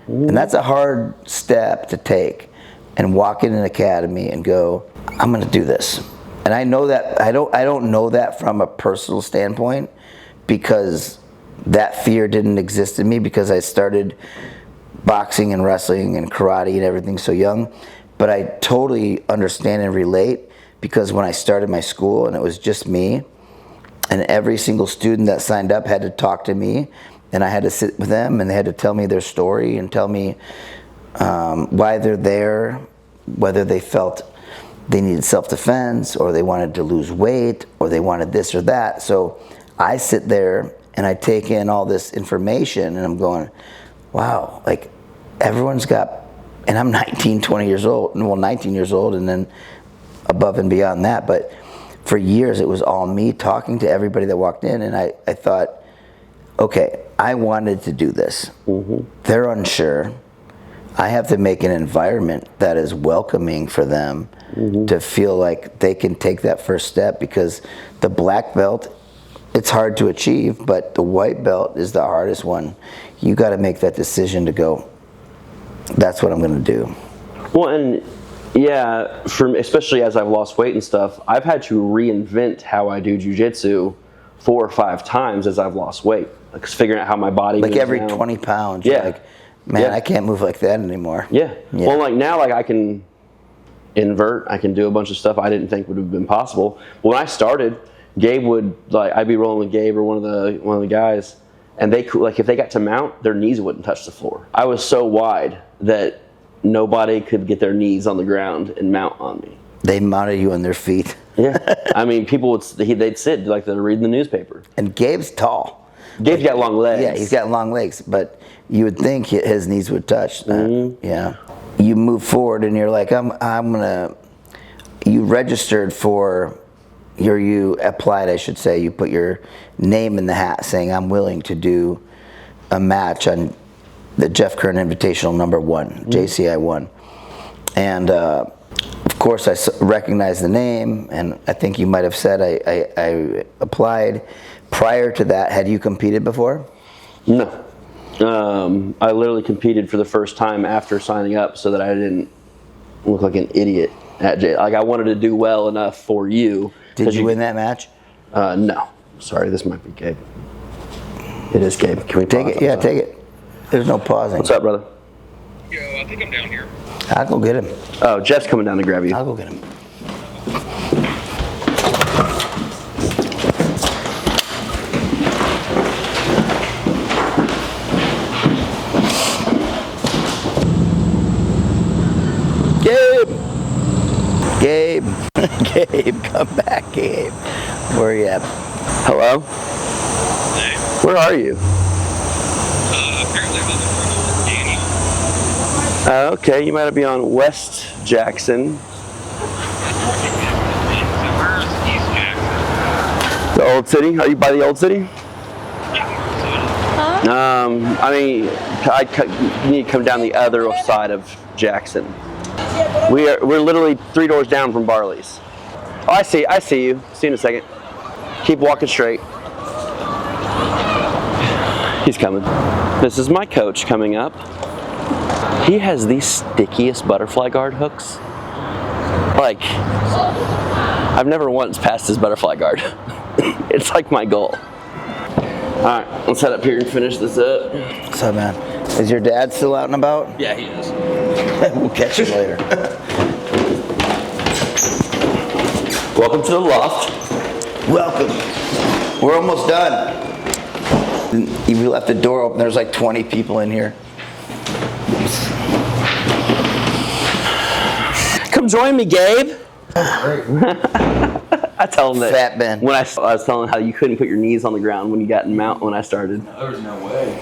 And that's a hard step to take and walk in an academy and go, I'm going to do this. And I know that I don't know that from a personal standpoint because that fear didn't exist in me because I started boxing and wrestling and karate and everything so young. But I totally understand and relate because when I started my school and it was just me and every single student that signed up had to talk to me and I had to sit with them and they had to tell me their story and tell me why they're there, whether they felt they needed self-defense or they wanted to lose weight or they wanted this or that. So I sit there and I take in all this information and I'm going, wow, like everyone's got, and I'm 19, 20 years old, well 19 years old and then above and beyond that. But for years it was all me talking to everybody that walked in and I thought, okay, I wanted to do this. They're unsure. I have to make an environment that is welcoming for them to feel like they can take that first step because the black belt, it's hard to achieve, but the white belt is the hardest one. You got to make that decision to go, that's what I'm going to do. Well, and yeah, especially as I've lost weight and stuff, I've had to reinvent how I do jiu-jitsu 4 or 5 times as I've lost weight. Like figuring out how my body like moves every now. 20 pounds, Yeah. you're like, man, I can't move like that anymore. Yeah. Well, like now, like I can invert, I can do a bunch of stuff I didn't think would have been possible. When I started, Gabe would like I'd be rolling with Gabe or one of the guys, and they could, like if they got to mount, their knees wouldn't touch the floor. I was so wide that nobody could get their knees on the ground and mount on me. They mounted you on their feet. Yeah. I mean, people they'd sit like they're reading the newspaper. And Gabe's tall. Gabe's got long legs. Yeah, he's got long legs, but you would think his knees would touch that. Yeah. You move forward and you're like, you registered for, you applied, I should say, you put your name in the hat saying, I'm willing to do a match on the Jeff Curran Invitational #1, JCI 1. And of course I recognized the name, and I think you might have said I applied. Prior to that, had you competed before? No. I literally competed for the first time after signing up so that I didn't look like an idiot at J. Like I wanted to do well enough for you. Did you win that match? No. Sorry, this might be Gabe. It is Gabe. Can we take it? Yeah, take it. There's no pausing. What's up, brother? Yo, I think I'm down here. I'll go get him. Oh, Jeff's coming down to grab you. I'll go get him. Gabe, Gabe, come back, Gabe. Where are you at? Hello? Hey. Where are you? Apparently I'm on the Daniel. Okay, you might be on West Jackson. Where's East Jackson? The old city? Are you by the old city? Yeah, I mean, you need to come down the other side of Jackson. We're literally 3 doors down from Barley's. Oh, I see you. See you in a second. Keep walking straight. He's coming. This is my coach coming up. He has the stickiest butterfly guard hooks. Like, I've never once passed his butterfly guard. It's like my goal. All right, let's head up here and finish this up. What's up, man? Is your dad still out and about? Yeah, he is. We'll catch you later. Welcome to the loft. Welcome. We're almost done. We left the door open. There's like 20 people in here. Come join me, Gabe. I tell him that. Fat Ben. When I was telling him how you couldn't put your knees on the ground when you got in mount when I started. There was no way.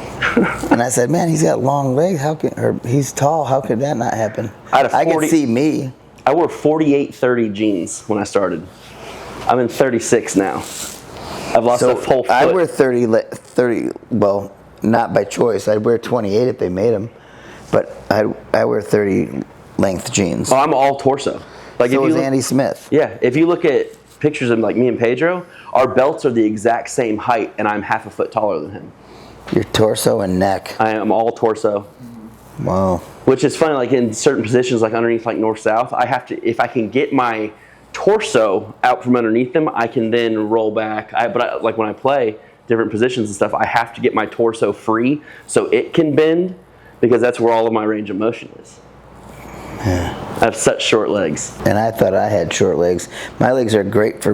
And I said, man, he's got long legs. He's tall. How could that not happen? I could see me. I wore 48-30 jeans when I started. I'm in 36 now. I've lost a whole foot. I'd wear 30, well, not by choice. I'd wear 28 if they made them. But I wear 30 length jeans. Oh, I'm all torso. Like So if is you Andy Smith. Yeah, if you look at pictures of like me and Pedro, our belts are the exact same height, and I'm half a foot taller than him. Your torso and neck. I am all torso. Wow. Which is funny, like in certain positions, like underneath like north-south, I have to, if I can get my torso out from underneath them, I can then roll back. Like when I play different positions and stuff, I have to get my torso free so it can bend, because that's where all of my range of motion is. Yeah. I have such short legs. And I thought I had short legs. My legs are great for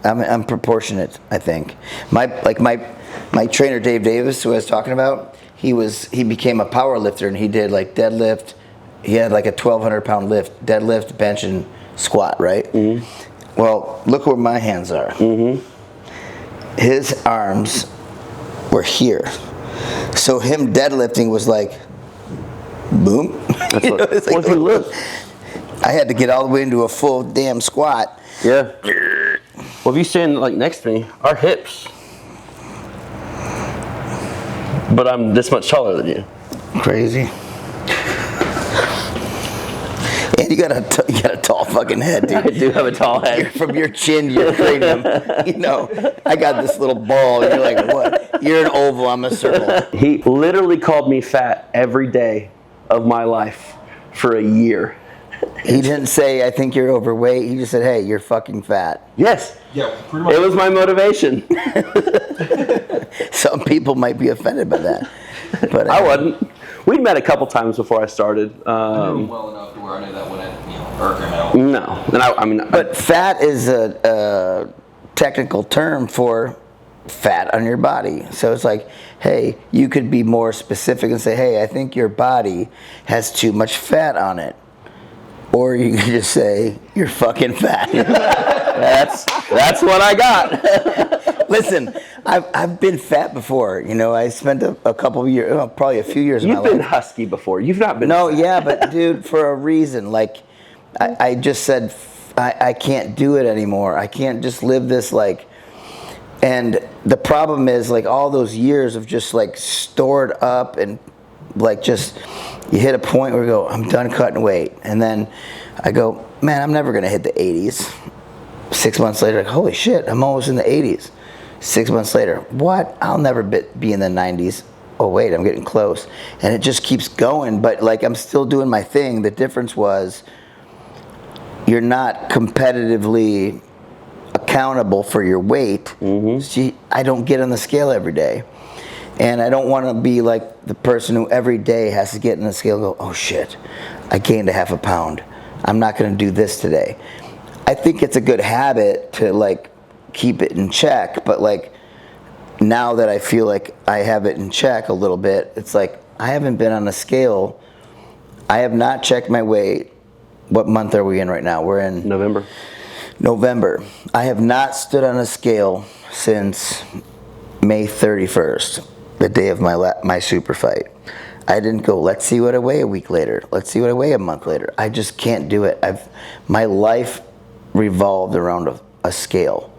I'm proportionate, I think. My trainer Dave Davis, who I was talking about, he became a power lifter, and he did like deadlift. He had like a 1,200 pound lift, deadlift, bench, and squat, right? Mm-hmm. Well, look where my hands are. Mm-hmm. His arms were here. So him deadlifting was like, boom. That's what, I had to get all the way into a full damn squat. Yeah. Well, if you stand like next to me, our hips. But I'm this much taller than you. Crazy. And you got a tall fucking head, dude. I do have a tall head. From your chin to your cranium. I got this little ball. And you're like, what? You're an oval. I'm a circle. He literally called me fat every day of my life for a year. He didn't say, I think you're overweight. He just said, hey, you're fucking fat. Yes. Yeah, pretty much. It was my motivation. Some people might be offended by that. But I wasn't. We'd met a couple times before I started. I knew him well enough to where I knew that wouldn't, irk him out. No. And I mean, but fat is a technical term for fat on your body. So it's like, hey, you could be more specific and say, hey, I think your body has too much fat on it. Or you could just say, you're fucking fat. that's what I got. Listen, I've been fat before. I spent a couple of years, probably a few years in my life. You've been husky before. You've not been No, fat. yeah, but dude, for a reason. Like, I just said, I can't do it anymore. I can't just live this like. And the problem is, like, all those years of just like stored up and like just, you hit a point where you go, I'm done cutting weight. And then I go, man, I'm never going to hit the 80s. 6 months later, like, holy shit, I'm almost in the 80s. 6 months later, what? I'll never be in the 90s. Oh, wait, I'm getting close. And it just keeps going. But like, I'm still doing my thing. The difference was you're not competitively accountable for your weight. Mm-hmm. See, I don't get on the scale every day. And I don't want to be like the person who every day has to get in the scale and go, oh shit, I gained a half a pound. I'm not going to do this today. I think it's a good habit to like keep it in check, but like now that I feel like I have it in check a little bit, it's like I haven't been on a scale. I have not checked my weight. What month are we in right now? We're in November. I have not stood on a scale since May 31st. The day of my super fight. I didn't go, let's see what I weigh a week later. Let's see what I weigh a month later. I just can't do it. My life revolved around a scale.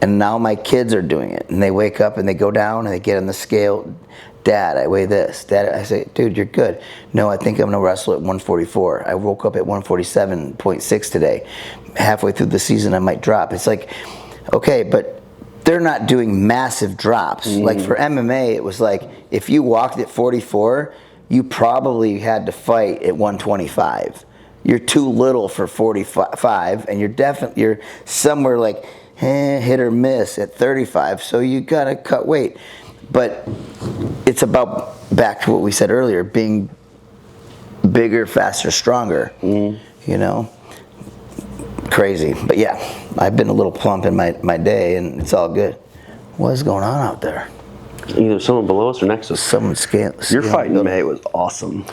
And now my kids are doing it, and they wake up and they go down and they get on the scale. Dad, I weigh this. Dad, I say, dude, you're good. No, I think I'm gonna wrestle at 144. I woke up at 147.6 today. Halfway through the season, I might drop. It's like, okay, but they're not doing massive drops. Like for MMA, it was like, if you walked at 44, you probably had to fight at 125. You're too little for 45, and you're somewhere like hit or miss at 35, so you gotta cut weight. But it's about, back to what we said earlier, being bigger, faster, stronger. You know, crazy. But yeah, I've been a little plump in my day, and it's all good. What is going on out there? Either someone below us or next to us. Someone Your fight in May was awesome.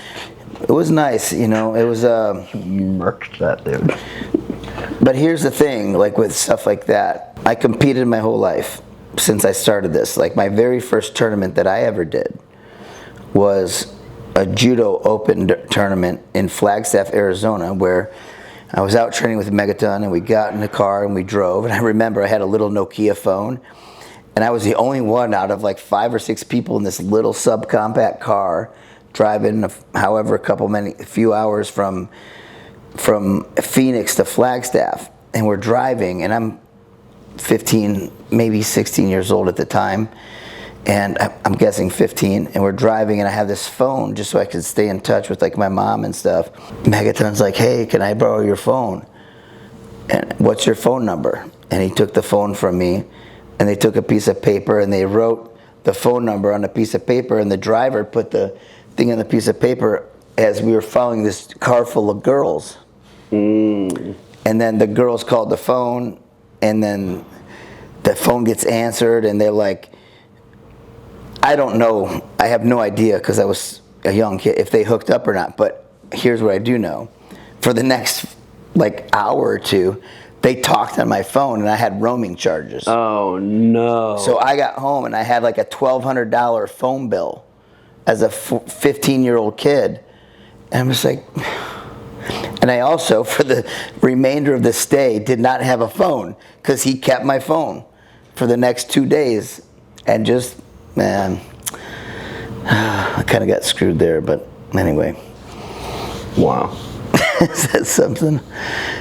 It was nice, you know. It was murked that dude. But here's the thing, like with stuff like that, I competed my whole life since I started this. Like my very first tournament that I ever did was a judo open tournament in Flagstaff, Arizona, where I was out training with Megaton, and we got in the car and we drove. And I remember I had a little Nokia phone, and I was the only one out of like 5 or 6 people in this little subcompact car driving a few hours from Phoenix to Flagstaff. And we're driving, and I'm 15, maybe 16 years old at the time, and I'm guessing 15, and we're driving, and I have this phone just so I could stay in touch with like my mom and stuff. Megaton's like, hey, can I borrow your phone? And what's your phone number? And he took the phone from me, and they took a piece of paper and they wrote the phone number on a piece of paper, and the driver put the thing on the piece of paper as we were following this car full of girls. And then the girls called the phone, and then the phone gets answered, and they're like, I don't know, I have no idea, because I was a young kid, if they hooked up or not. But here's what I do know. For the next like hour or two, they talked on my phone, and I had roaming charges. Oh no. So I got home, and I had like a $1,200 phone bill as a 15-year-old kid. And I'm just like, and I also, for the remainder of the stay, did not have a phone, because he kept my phone for the next 2 days. And just, man, I kind of got screwed there, but anyway. Wow. Is that something?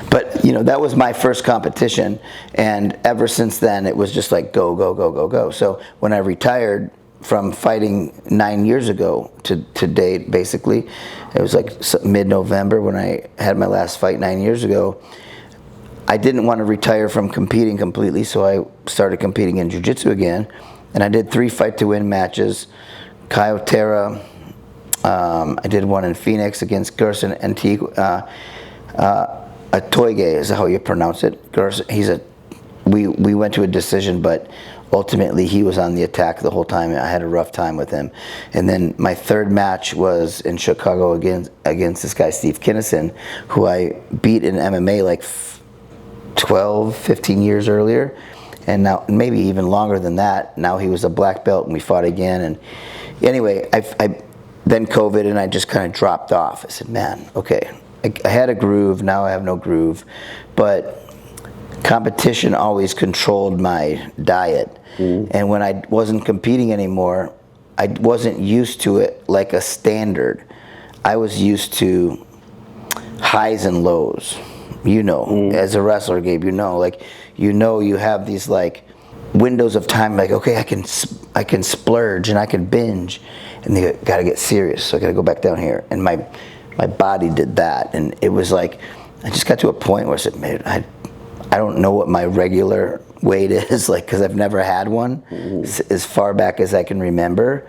But, you know, that was my first competition, and ever since then, it was just like go, go, go, go, go. So when I retired from fighting 9 years ago to date, basically, it was like mid-November when I had my last fight 9 years ago. I didn't want to retire from competing completely, so I started competing in jiu-jitsu again, and I did 3 fight-to-win matches. Kyotera, I did one in Phoenix against Gerson Antigua. Atoige is how you pronounce it. Gerson, we went to a decision, but ultimately he was on the attack the whole time. I had a rough time with him. And then my third match was in Chicago against this guy, Steve Kinnison, who I beat in MMA like 12, 15 years earlier. And now, maybe even longer than that. Now he was a black belt, and we fought again. And anyway, then COVID, and I just kind of dropped off. I said, man, okay, I had a groove, now I have no groove. But competition always controlled my diet. And when I wasn't competing anymore, I wasn't used to it like a standard. I was used to highs and lows. You know, as a wrestler, Gabe, you know, like, you have these like windows of time, like, okay, I can splurge and I can binge, and they got to get serious, so I got to go back down here. And my body did that, and it was like, I just got to a point where I said, man, I don't know what my regular weight is, like, because I've never had one as far back as I can remember.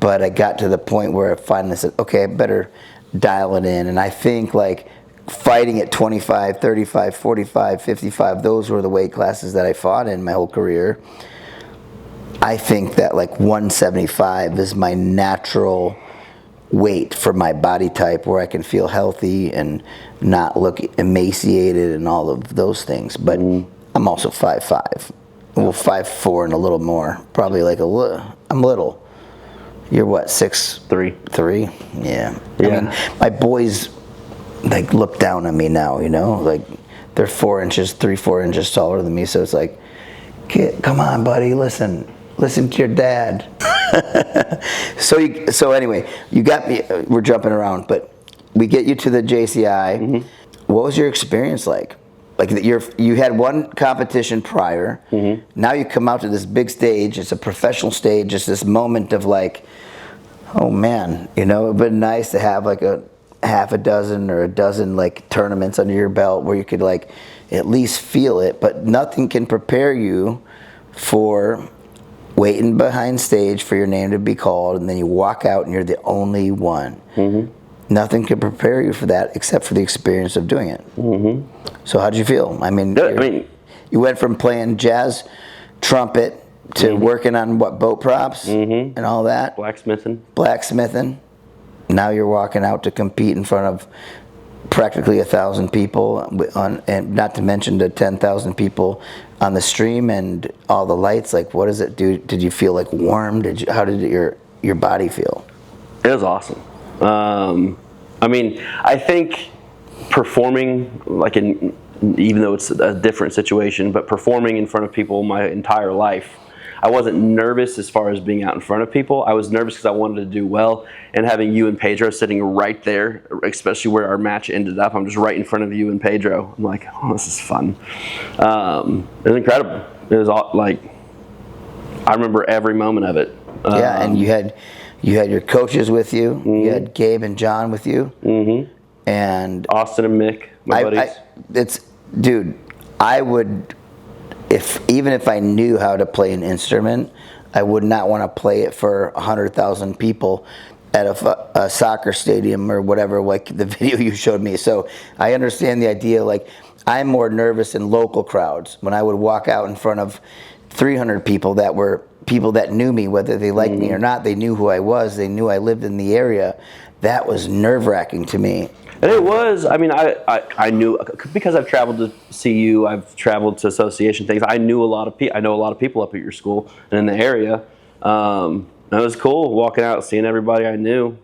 But I got to the point where I finally said, okay, I better dial it in. And I think like fighting at 25, 35, 45, 55, those were the weight classes that I fought in my whole career. I think that like 175 is my natural weight for my body type, where I can feel healthy and not look emaciated and all of those things. But I'm also 5'5", well, 5'4" and a little more, probably like I'm little. You're what, 6'3"? 3? Yeah. I mean, my boys like look down on me now, you know, like they're 4 inches, 3-4 inches taller than me, so it's like, Kid, come on, buddy, listen to your dad. So anyway, you got me. We're jumping around, but we get you to the JCI. What was your experience like? Like you had one competition prior. Now you come out to this big stage. It's a professional stage. It's this moment of like, oh man, it would have been nice to have like a half a dozen or a dozen like tournaments under your belt where you could like at least feel it. But nothing can prepare you for waiting behind stage for your name to be called, and then you walk out and you're the only one. Nothing can prepare you for that except for the experience of doing it. So how did you feel? I mean, you went from playing jazz trumpet to working on boat props and all that. Blacksmithing. Now you're walking out to compete in front of practically 1,000 people, and not to mention the 10,000 people on the stream and all the lights. Like, what does it do? Did you feel like warm? How did your body feel? It was awesome. I mean, I think performing, like even though it's a different situation, but performing in front of people my entire life, I wasn't nervous as far as being out in front of people. I was nervous because I wanted to do well, and having you and Pedro sitting right there, especially where our match ended up, I'm just right in front of you and Pedro. I'm like, oh, this is fun. It was incredible. It was all, like, I remember every moment of it. Yeah, and you had your coaches with you. You had Gabe and John with you. And Austin and Mick, my buddies. Dude, I would, even if I knew how to play an instrument, I would not want to play it for 100,000 people at a soccer stadium or whatever, like the video you showed me. So I understand the idea. Like, I'm more nervous in local crowds. When I would walk out in front of 300 people that were people that knew me, whether they liked me or not, they knew who I was, they knew I lived in the area. That was nerve-wracking to me. And it was, I mean, I knew, because I've traveled to CU, I've traveled to association things, I know a lot of people up at your school and in the area. It was cool walking out, seeing everybody I knew.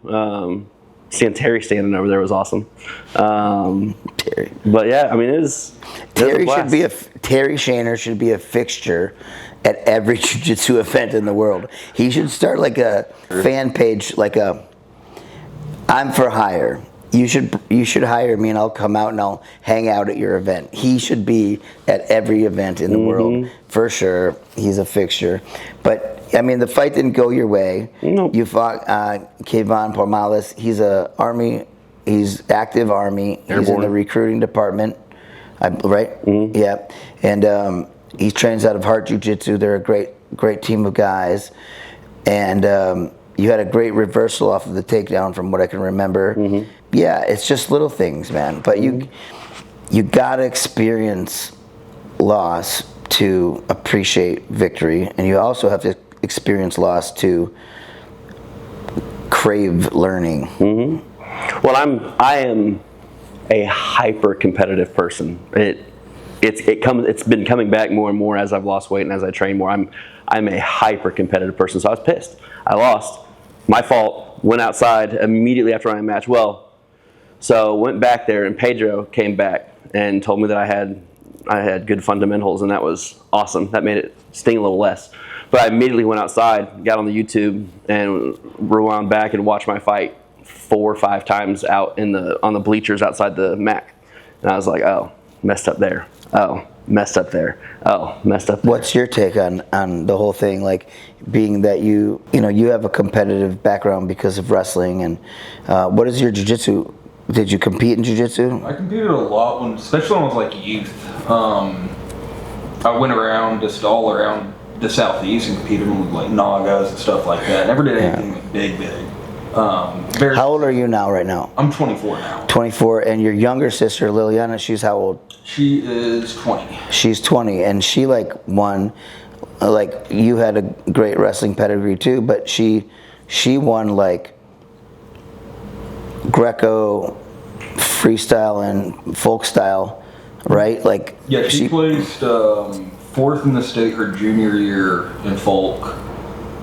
Seeing Terry standing over there was awesome. Terry. But yeah, I mean, it was Terry Shaner should be a fixture at every jiu-jitsu event in the world. He should start like a fan page, like I'm for hire. You should hire me and I'll come out and I'll hang out at your event. He should be at every event in the world for sure. He's a fixture. But I mean, the fight didn't go your way. Nope. You fought Kayvon Pormales. He's he's active Army. Airborne. He's in the recruiting department, right? Yeah. And he trains out of Heart Jiu-Jitsu. They're a great team of guys. And you had a great reversal off of the takedown from what I can remember. Yeah, it's just little things, man. But you gotta experience loss to appreciate victory, and you also have to experience loss to crave learning. Well, I am a hyper competitive person. It's been coming back more and more as I've lost weight and as I train more. I'm a hyper competitive person, so I was pissed. I lost. My fault. Went outside immediately after my match. So went back there, and Pedro came back and told me that I had good fundamentals, and that was awesome. That made it sting a little less. But I immediately went outside, got on the YouTube, and rewound back and watched my fight 4 or 5 times out on the bleachers outside the MAC. And I was like, oh, messed up there. Oh, messed up there. Oh, messed up there. What's your take on the whole thing? Like, being that you have a competitive background because of wrestling, and what is your jiu-jitsu? Did you compete in jiu-jitsu? I competed a lot, especially when I was like youth. I went around just all around the southeast and competed with like Nagas and stuff like that. Never did anything like big. How old are you now, right now? I'm 24 now. 24, and your younger sister, Liliana, she's how old? She is 20. She's 20, and she won, you had a great wrestling pedigree too, but she won Greco, freestyle, and folk style, right? Yeah, she placed 4th in the state her junior year in folk.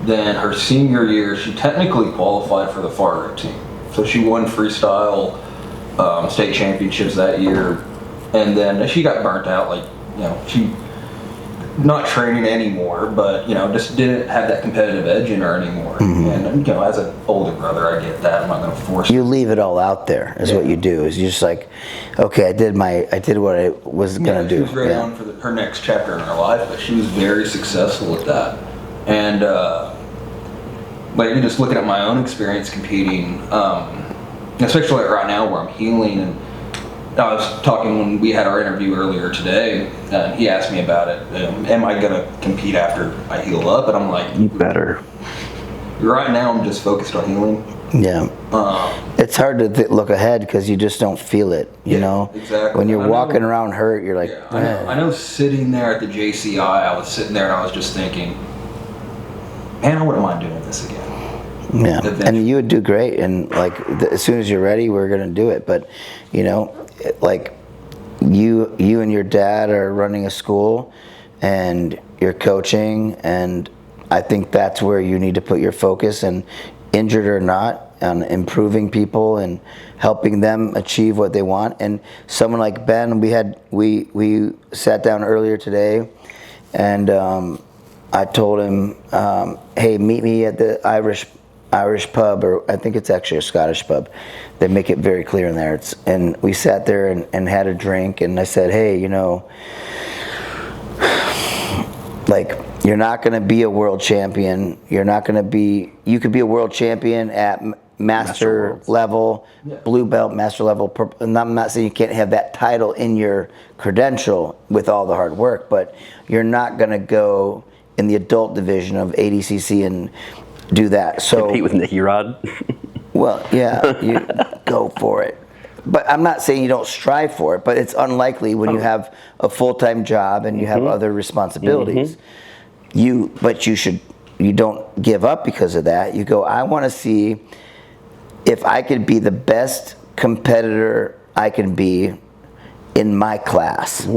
Then her senior year, she technically qualified for the Fargo team. So she won freestyle state championships that year. And then she got burnt out. not training anymore, but just didn't have that competitive edge in her anymore. And as an older brother, I get that. I'm not going to force You leave it all out there. Is what you do. Is you're just like, okay, I did what I was going to do. She was great on for her next chapter in her life, but she was very successful at that. And just looking at my own experience competing, especially right now where I'm healing, and I was talking when we had our interview earlier today, and he asked me about it. Am I gonna compete after I heal up? And I'm like, you better. Right now, I'm just focused on healing. Yeah. It's hard to look ahead because you just don't feel it. You know. Exactly. When you're walking around hurt, you're like. Yeah, I know. Sitting there at the JCI, I was sitting there and I was just thinking, man, I wouldn't mind doing this again. Yeah, and you would do great, and as soon as you're ready, we're gonna do it. But, you and your dad are running a school, and you're coaching, and I think that's where you need to put your focus, and injured or not, on improving people and helping them achieve what they want. And someone like Ben, we sat down earlier today, and I told him, hey, meet me at the Irish pub, or I think it's actually a Scottish pub. They make it very clear in there. And we sat there and had a drink, and I said, hey, you're not going to be a world champion. You could be a world champion at master level, blue belt, master level. And I'm not saying you can't have that title in your credential with all the hard work, but you're not going to go in the adult division of ADCC and do that. So compete with Nicky Rod. Well, yeah, you go for it. But I'm not saying you don't strive for it, but it's unlikely when you have a full-time job and you have other responsibilities. You don't give up because of that. You go, I want to see if I could be the best competitor I can be in my class.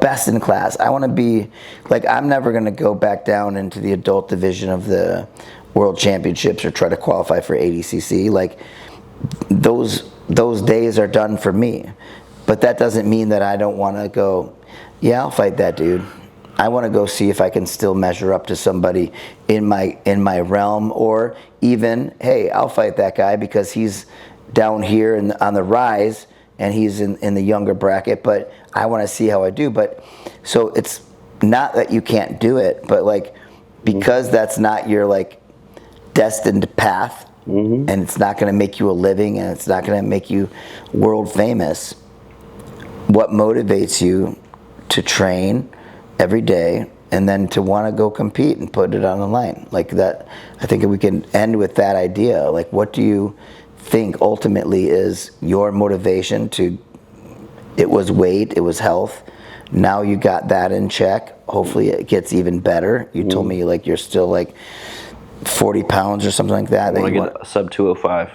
Best in class. I want to be I'm never going to go back down into the adult division of the World Championships or try to qualify for ADCC. Those days are done for me. But that doesn't mean that I don't want to go, yeah, I'll fight that dude. I want to go see if I can still measure up to somebody in my realm, or even, hey, I'll fight that guy because he's down here on the rise and he's in the younger bracket, but I want to see how I do. But so it's not that you can't do it, but because that's not your destined path, and it's not going to make you a living, and it's not going to make you world famous. What motivates you to train every day and then to want to go compete and put it on the line like that? I think we can end with that idea. What do you think ultimately is your motivation to? It was weight, it was health. Now you got that in check. Hopefully it gets even better. You told me you're still 40 pounds or something like that. I want to get a sub 205.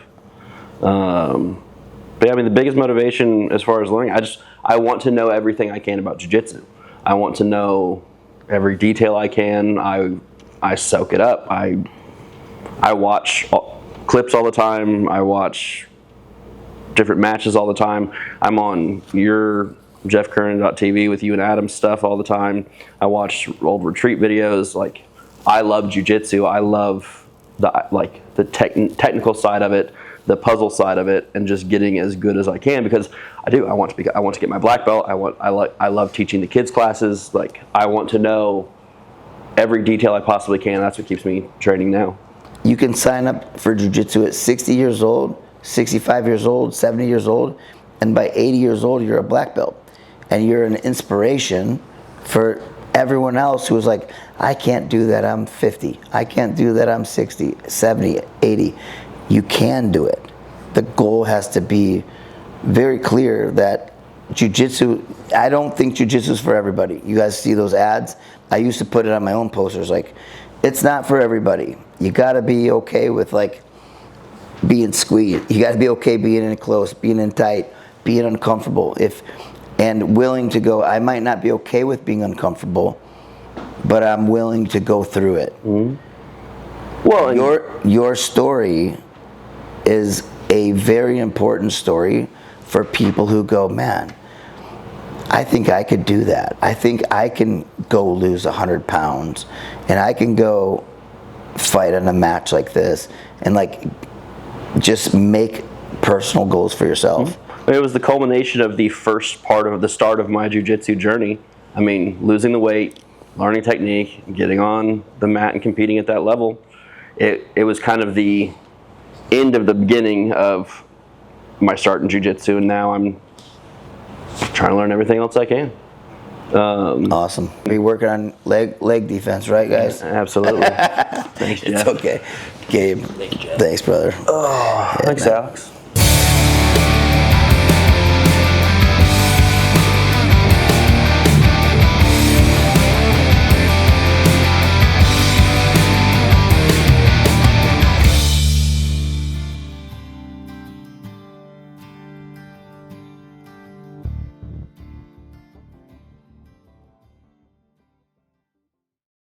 But yeah, the biggest motivation as far as learning, I want to know everything I can about jiu-jitsu. I want to know every detail I can. I soak it up. I watch clips all the time. I watch different matches all the time. I'm on your JeffCurran.tv with you and Adam's stuff all the time. I watch old retreat videos. I love jiu-jitsu. I love the technical side of it, the puzzle side of it, and just getting as good as I can, because I want to get my black belt. I love teaching the kids classes. I want to know every detail I possibly can. That's what keeps me training now. You can sign up for jiu-jitsu at 60 years old, 65 years old, 70 years old, and by 80 years old, you're a black belt. And you're an inspiration for everyone else who's I can't do that, I'm 50. I can't do that, I'm 60, 70, 80. You can do it. The goal has to be very clear that jiu-jitsu, I don't think jiu-jitsu is for everybody. You guys see those ads? I used to put it on my own posters, it's not for everybody. You got to be okay with being squeezed. You got to be okay being in close, being in tight, being uncomfortable. And willing to go, I might not be okay with being uncomfortable, but I'm willing to go through it. Well, your story is a very important story for people who go, man, I think I could do that. I think I can go lose 100 pounds, and I can go fight in a match like this, and like just make personal goals for yourself. It was the culmination of the first part of the start of my jiu-jitsu journey. I mean, losing the weight, learning technique, getting on the mat and competing at that level. It was kind of the end of the beginning of my start in jiu-jitsu, and now I'm trying to learn everything else I can. Awesome. Be working on leg defense, right, guys? Absolutely. Thanks, Jeff. It's okay. Gabe, thanks, brother. Thanks, Alex.